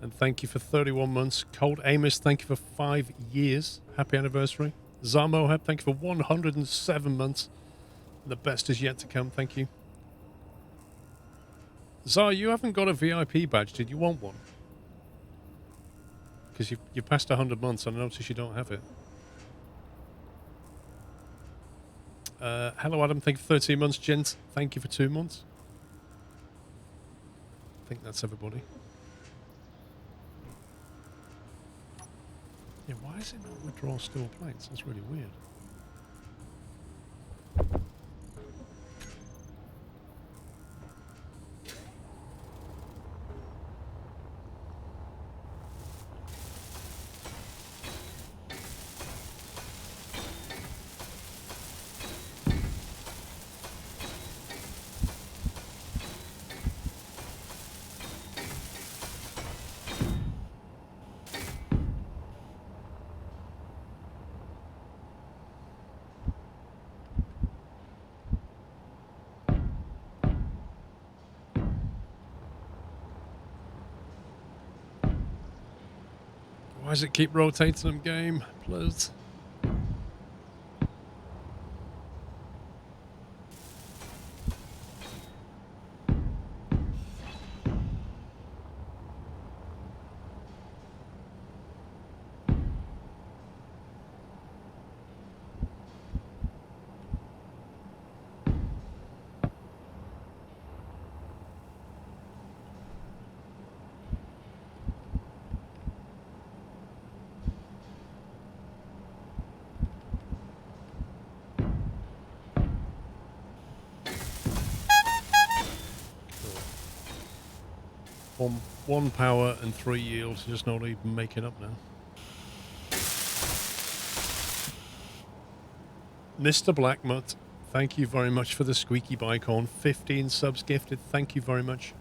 And thank you for 31 months. Cold Amos, thank you for 5 years. Happy anniversary. Zarmoheb, thank you for 107 months. The best is yet to come, thank you. Zar, you haven't got a VIP badge. Did you want one? Because you've passed 100 months and I notice you don't have it. Hello, Adam. Thank you for 13 months. Gent, thank you for 2 months. I think that's everybody. Yeah, why is it not withdraw steel plates? That's really weird. Why does it keep rotating them, game? Please. One power and 3 yields, just not even making up now. Mr. Blackmutt, thank you very much for the squeaky bicon. 15 subs gifted, thank you very much.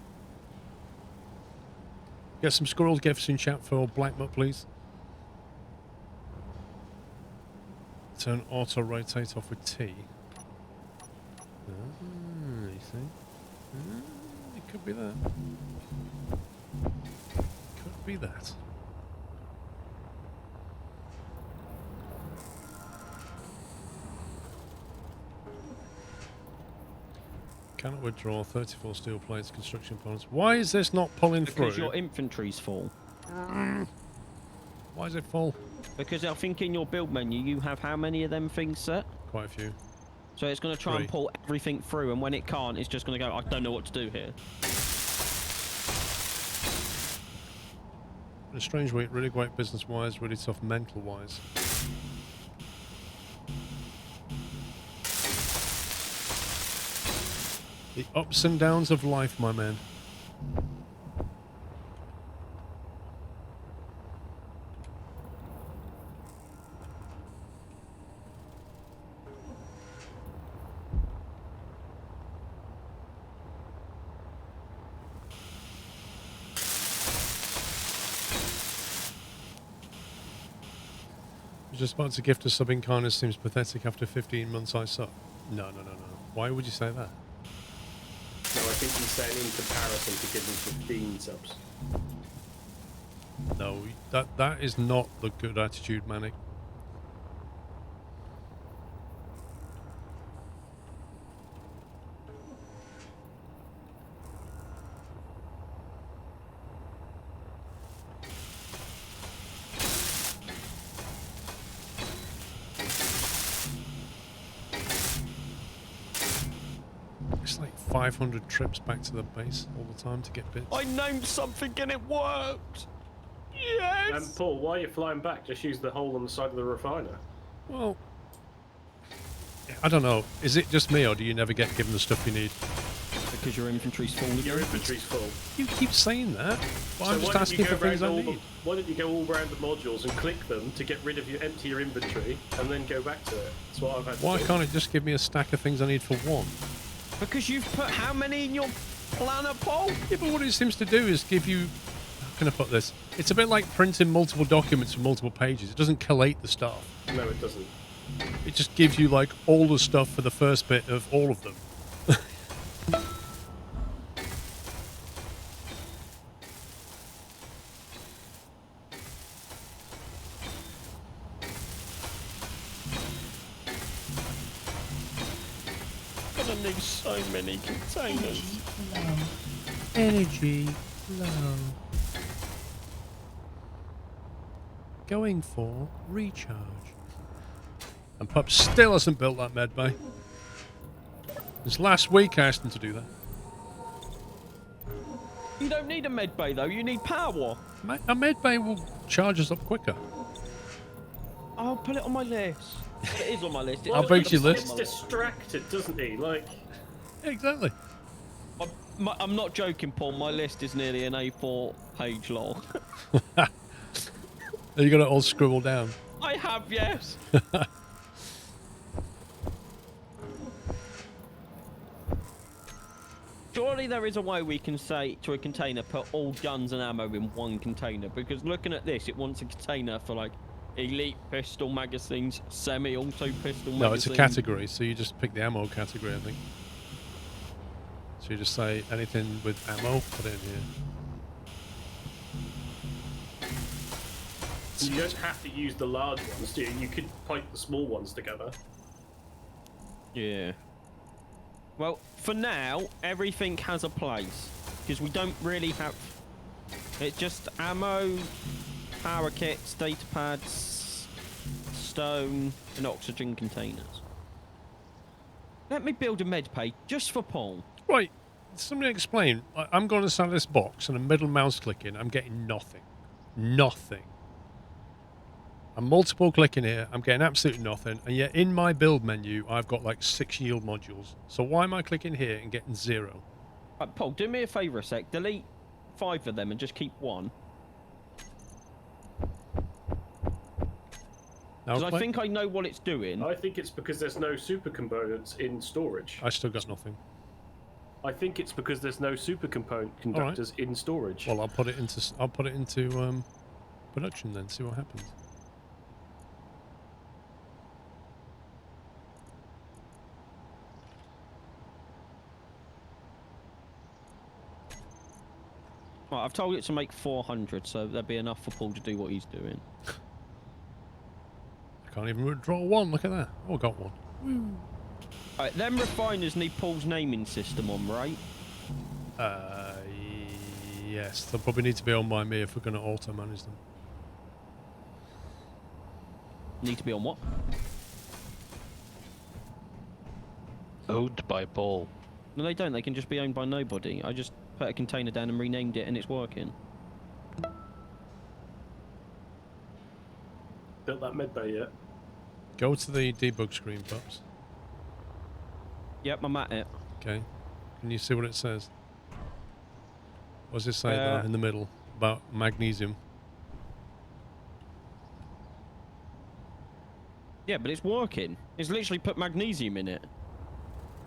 Get some squirrel gifts in chat for Blackmutt, please. Turn auto rotate off with T. You see? It could be that. Could be that. Cannot withdraw 34 steel plates, construction components. Why is this not pulling through? Because your infantry's full. Why is it full? Because I think in your build menu you have how many of them things set? Quite a few. So it's going to try 3. and pull everything through, and when it can't, it's just going to go, I don't know what to do here. In a strange way, really great business-wise, really tough mental-wise. The ups and downs of life, my man. Just about to gift a sub in kindness seems pathetic after 15 months I suck. No. Why would you say that? No, I think he's saying in comparison to giving 15 subs. No, that is not the good attitude, Manic. 500 trips back to the base all the time to get bits. I named something and it worked. Yes. Paul, while you're flying back, just use the hole on the side of the refiner. Well, I don't know. Is it just me, or do you never get given the stuff you need? Because your inventory's full. Your inventory's full. You keep saying that, but So I'm just asking for things I need. Why don't you go all around the modules and click them to get rid of empty your inventory, and then go back to it? That's what I've had to Why do. can't it just give me a stack of things I need for one? Because you've put how many in your planner, Paul? Yeah, but what it seems to do is give you... How can I put this? It's a bit like printing multiple documents from multiple pages. It doesn't collate the stuff. No, it doesn't. It just gives you, like, all the stuff for the first bit of all of them. Gonna need so many containers. Energy low. Going for recharge. And Pup still hasn't built that med bay. This last week I asked him to do that. You don't need a med bay though. You need power. A med bay will charge us up quicker. I'll put it on my list. It is on my list. How big's your He list? gets distracted, doesn't he? Like, Exactly. I'm not joking, Paul. My list is nearly an A4 page long. You got it all scribbled down. I have, yes. Surely there is a way we can say to a container, put all guns and ammo in one container. Because looking at this, it wants a container for like elite pistol magazines, semi-auto pistol magazines. No, it's a category, so you just pick the ammo category, I think. So you just say anything with ammo, put it in here. you don't have to use the large ones, do you? You could pipe the small ones together. Yeah. Well, for now, everything has a place. Because we don't really have... It's just ammo, power kits, data pads, stone, and oxygen containers. Let me build a med bay just for Paul. Right, somebody explain. I'm going inside this box and a middle mouse clicking. I'm getting nothing. Nothing. I'm multiple clicking here. I'm getting absolutely nothing. And yet in my build menu, I've got like 6 yield modules. So why am I clicking here and getting 0? Right, Paul, do me a favour a sec. Delete 5 of them and just keep 1. Because I think I know what it's doing. I think it's because there's no super components in storage. I still got nothing. I think it's because there's no super conductors in storage. Well, I'll put it into production then. See what happens. Right, I've told it to make 400, so there'll be enough for Paul to do what he's doing. I can't even withdraw 1. Look at that. Oh, I got 1. Right, them refiners need Paul's naming system on, right? Yes. They'll probably need to be on by me if we're going to auto-manage them. Need to be on what? Owned by Paul. No, they don't. They can just be owned by nobody. I just put a container down and renamed it, and it's working. Built that med bay yet? Go to the debug screen, Pups. Yep, I'm at it. Okay. Can you see what it says? What does it say there in the middle about magnesium? Yeah, but it's working. It's literally put magnesium in it.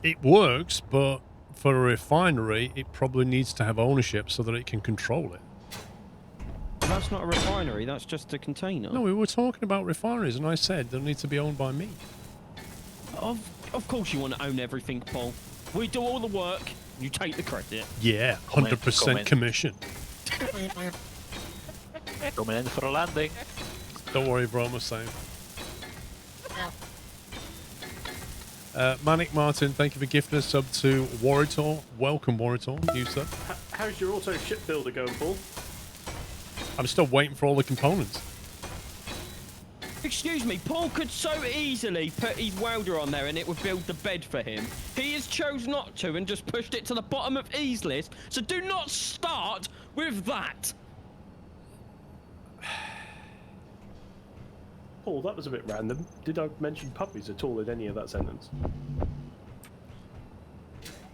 It works, but for a refinery, it probably needs to have ownership so that it can control it. That's not a refinery. That's just a container. No, we were talking about refineries, and I said they'll need to be owned by me. Of course you want to own everything, Paul. We do all the work. You take the credit. Yeah, 100% Comment. commission. Coming in for a landing. Don't worry, bro, I'm the same. Manic Martin, thank you for gifting a sub to Warritor. Welcome, Warritor. New sub. How's your auto ship builder going, Paul? I'm still waiting for all the components. Excuse me, Paul could so easily put his welder on there and it would build the bed for him. He has chose not to and just pushed it to the bottom of his list, so do not start with that. Paul, that was a bit random. Did I mention puppies at all in any of that sentence?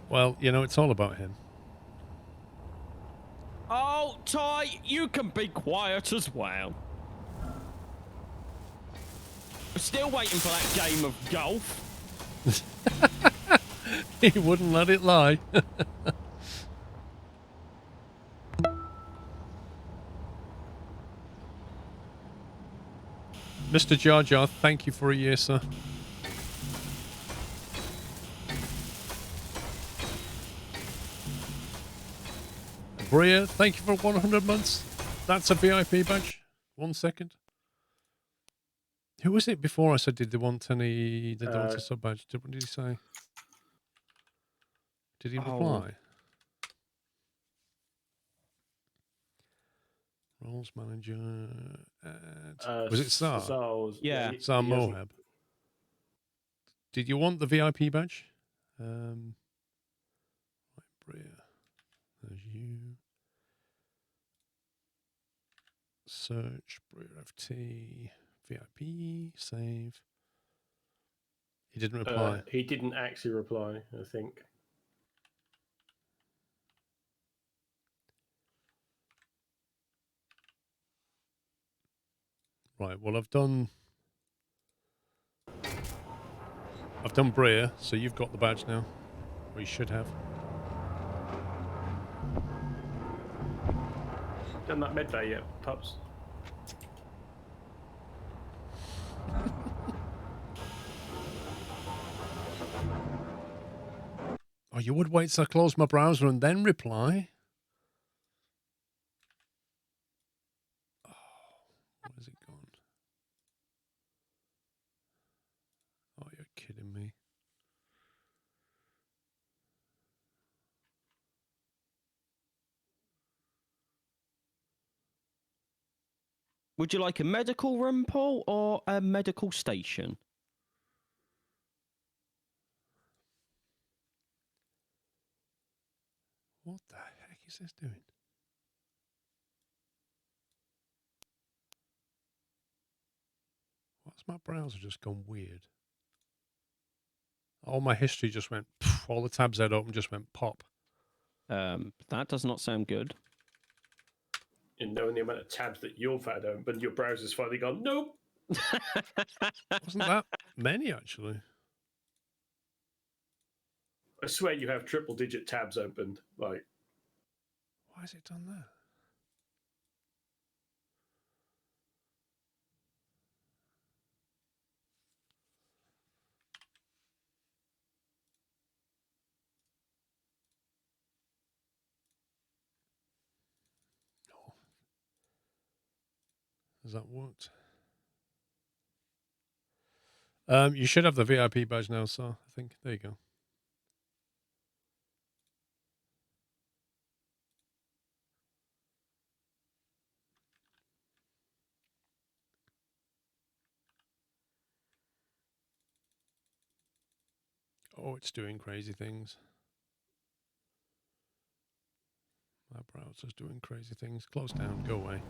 Well, you know, it's all about him. Oh, Ty, you can be quiet as well. We're still waiting for that game of golf. He wouldn't let it lie. Mr. Jar Jar, thank you for a year, sir. Bria, thank you for 100 months. That's a VIP badge. 1 second. Who was it before I said did they want any? Did they want a sub badge? What did he say? Did he reply? Roles manager. Was it Sar? Yeah. Sar Mohab. Did you want the VIP badge? Right, Bria. There's you. Search, Bria FT, VIP, save. He didn't reply. He didn't actually reply, I think. Right, well I've done Bria, so you've got the badge now. Or you should have. Done that med bay yet, pups? Oh, you would wait till I close my browser and then reply? Oh, where's it gone? Oh, you're kidding me. Would you like a medical room, Paul, or a medical station? What the heck is this doing? Why's my browser just gone weird? All my history just went, pff, all the tabs I'd opened just went pop. That does not sound good. In knowing the amount of tabs that you've had open, your browser's finally gone, nope. Wasn't that many, actually? I swear you have triple-digit tabs opened. Like, why has it done that? No. Has that worked? You should have the VIP badge now, sir. I think. There you go. Oh, it's doing crazy things. My browser's doing crazy things. Close down. Go away.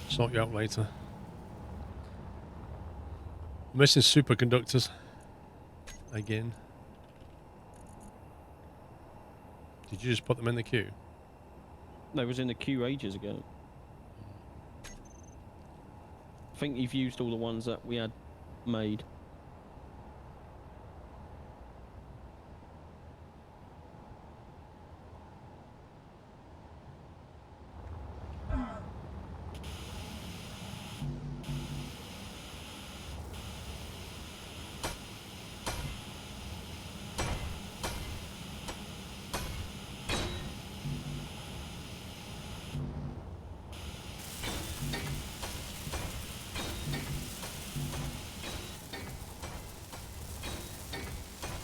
Sort you out later. I'm missing superconductors. Again. Did you just put them in the queue? They was in the queue ages ago. I think you've used all the ones that we had made.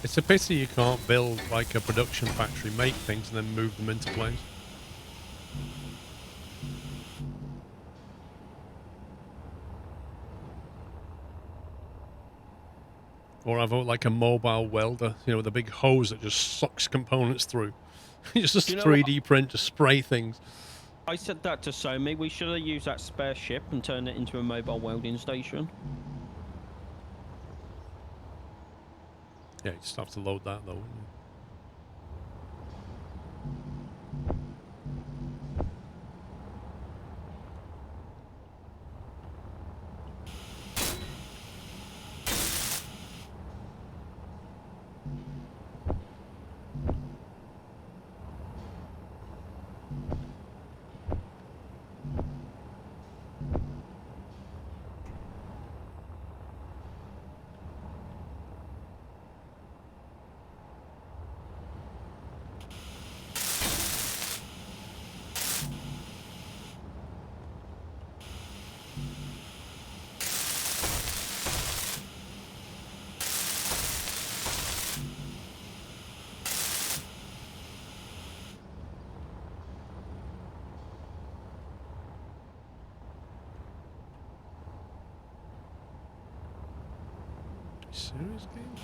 It's a pity you can't build like a production factory, make things and then move them into place. Or have like a mobile welder, you know, with a big hose that just sucks components through. It's just You know 3D print to spray things. I said that to Somi. We should have used that spare ship and turned it into a mobile welding station. Yeah, you just have to load that though, wouldn't you? Serious game?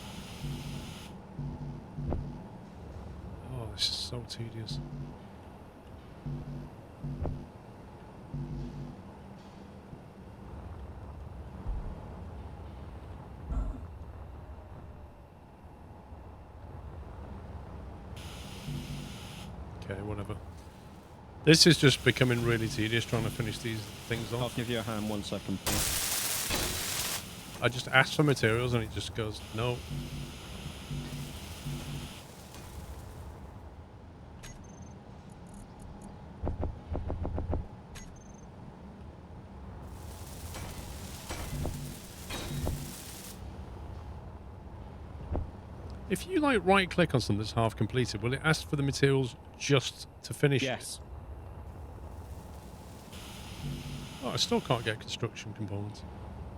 Oh, this is so tedious. Okay, whatever. This is just becoming really tedious trying to finish these things I'll off. give you a hand 1 second, please. I just ask for materials and it just goes, no. If you like right click on something that's half completed, will it ask for the materials just to finish it? Yes. Oh, I still can't get construction components.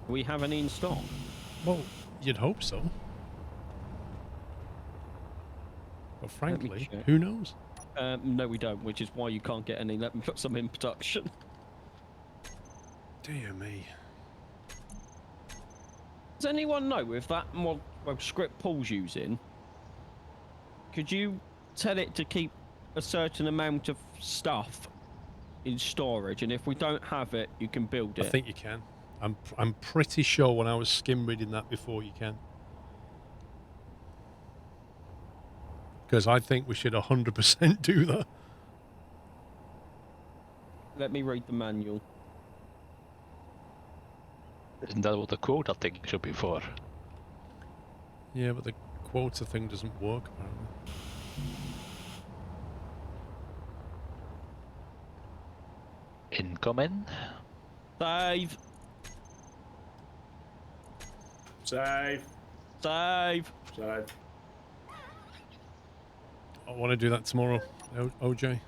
We have any in stock. Well, you'd hope so. But me frankly, check. who knows? No, we don't, which is why you can't get any. Let me put some in production. Dear me. Does anyone know if that mod script Paul's using? Could you tell it to keep a certain amount of stuff in storage, and if we don't have it, you can build it? I think you can. I'm pretty sure when I was skim reading that before you can. Because I think we should 100% do that. Let me read the manual. Isn't that what the quota thing should be for? Yeah, but the quota thing doesn't work apparently. Incoming? Save! Save. Save! Save. I want to do that tomorrow, OJ.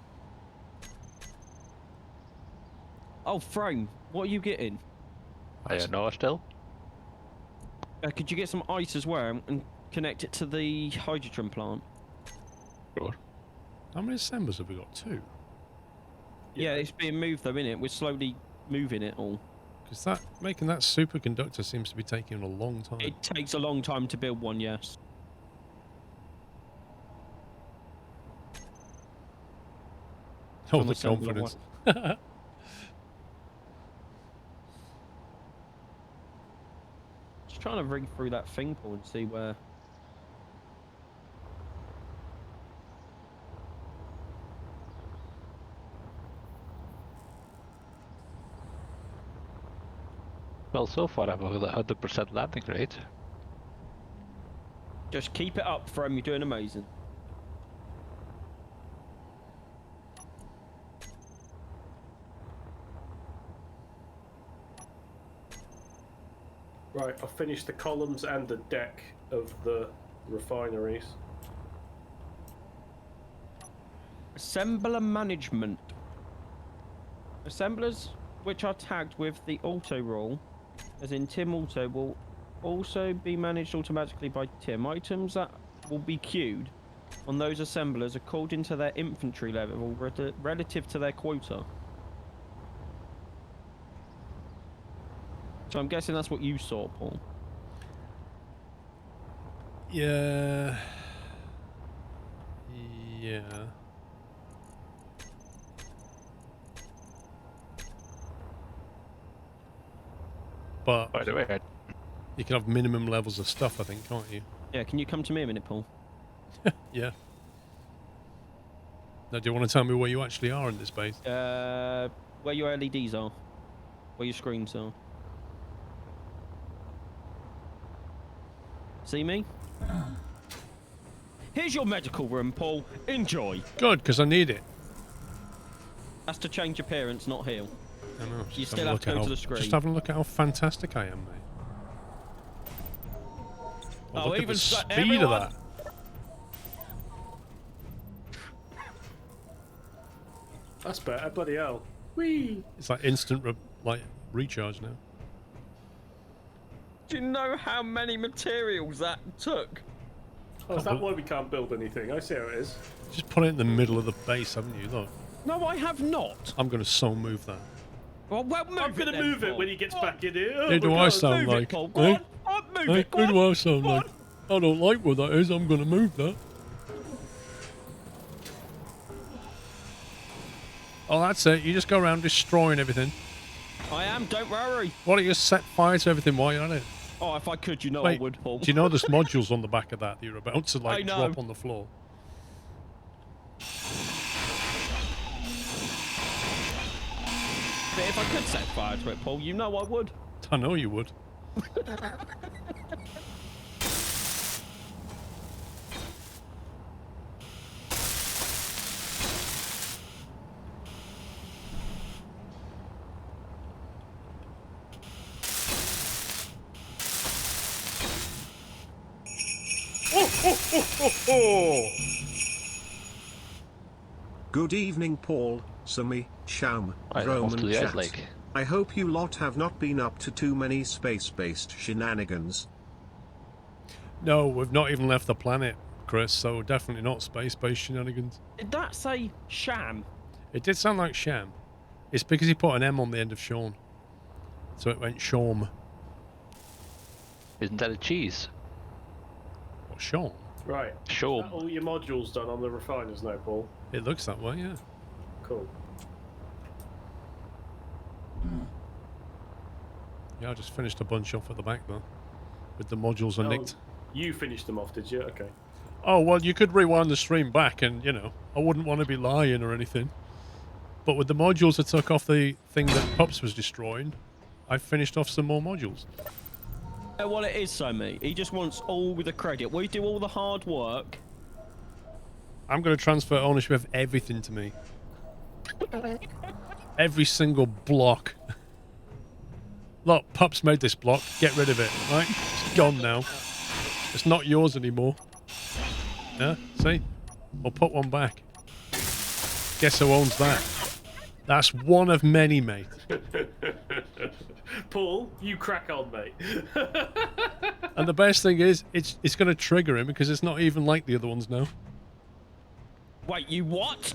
Oh, Frame, what are you getting? I don't know still. Could you get some ice as well and connect it to the hydrogen plant? Sure. How many assemblers have we got? 2? Yeah, it's being moved though, innit? We're slowly moving it all. Because that making that superconductor seems to be taking a long time. It takes a long time to build one, yes. Oh, Some the assembler confidence. Just trying to read through that thing, Paul, and see where. Well, so far I'm with 100% landing rate. Just keep it up, Frame. You're doing amazing. Right, I've finished the columns and the deck of the refineries. Assembler management. Assemblers which are tagged with the auto rule, as in Tim Auto, will also be managed automatically by Tim. Items that will be queued on those assemblers according to their infantry level relative to their quota. So I'm guessing that's what you saw, Paul. Yeah. Yeah. But By the way, you can have minimum levels of stuff, I think, can't you? Yeah, can you come to me a minute, Paul? Yeah. Now, do you want to tell me where you actually are in this base? Where your LEDs are. Where your screens are. See me? Here's your medical room, Paul. Enjoy. Good, because I need it. That's to change appearance, not heal. I know. You just still having a have look to at go how- to the screen. Just having a look at how fantastic I am, mate. Well, Oh, look at even the so- speed everyone- of that. That's better, bloody hell. Whee! It's like instant recharge now. Do you know how many materials that took? Oh, is that why we can't build anything? I see how it is. Just put it in the middle of the base, haven't you? Look, No, I have not. I'm going to so move that. Well, move I'm going to then, move it Paul. when he gets back in here. Oh Who do my I God. sound Move like? it, Paul. Go Eh? on. Move Eh? it. Go Who on. do I sound Go like? on. I don't like what that is. I'm going to move that. Oh, that's it. You just go around destroying everything. I am, don't worry. Why don't you set fire to everything while you're at it? Oh, if I could, you know Wait, I would, Paul. do you know there's modules on the back of that you're about to I know. drop on the floor? But if I could set fire to it, Paul, you know I would. I know you would. Good evening, Paul, Sumi, Sham, I Rome off to and the ice chat. lake. I hope you lot have not been up to too many space-based shenanigans. No, we've not even left the planet, Chris, so definitely not space-based shenanigans. Did that say sham? It did sound like Sham. It's because he put an M on the end of Sean. So it went Shawm. Isn't that a cheese? Or Sean. Right. Sure. Is that all your modules done on the refiners now, Paul? It looks that way, yeah. Cool. Yeah, I just finished a bunch off at the back, though. With the modules I Oh, nicked. you finished them off, did you? Okay. Oh, well, you could rewind the stream back and, you know, I wouldn't want to be lying or anything. But with the modules I took off the thing that Pups was destroying, I finished off some more modules. Well, it is so, mate. He just wants all the credit. We do all the hard work. I'm going to transfer ownership of everything to me. Every single block. Look, Pups made this block. Get rid of it, right? It's gone now. It's not yours anymore. Yeah, see? We'll put one back. Guess who owns that? That's one of many, mate. Paul, you crack on, mate. And the best thing is, it's going to trigger him because it's not even like the other ones now. Wait, you what?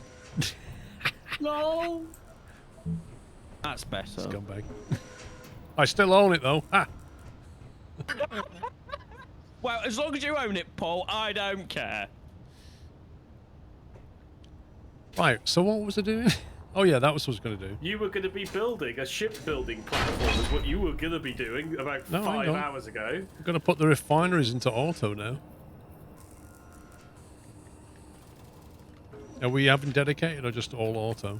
No. That's better. Scumbag. I still own it, though. Ha! Well, as long as you own it, Paul, I don't care. Right, so what was I doing? Oh, yeah, that was what I was going to do. You were going to be building a shipbuilding platform is what you were going to be doing about No, hang 5 on. hours ago. I'm going to put the refineries into auto now. Are we having dedicated or just all auto?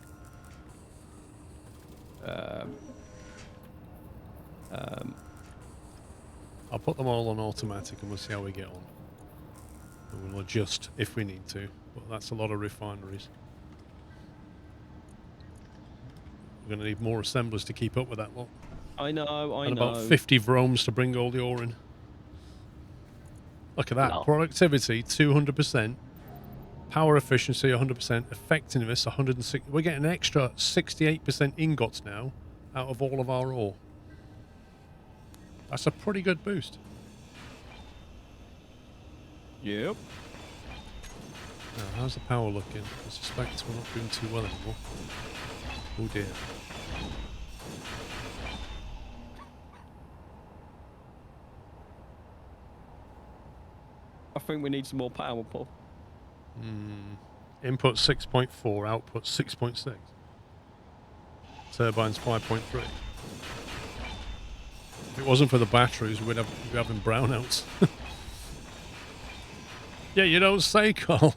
I'll put them all on automatic and we'll see how we get on. And we'll adjust if we need to. But that's a lot of refineries. We're going to need more assemblers to keep up with that lot. I know, I And know. about 50 Vromes to bring all the ore in. Look at that. Wow. Productivity, 200%. Power efficiency, 100%. Effectiveness, 160. We're getting an extra 68% ingots now out of all of our ore. That's a pretty good boost. Yep. Now, how's the power looking? I suspect we're not doing too well anymore. Oh dear. think we need some more power, Paul. Input 6.4, output 6.6. Turbines 5.3. If it wasn't for the batteries, we'd be having brownouts. Yeah, you don't say, Carl.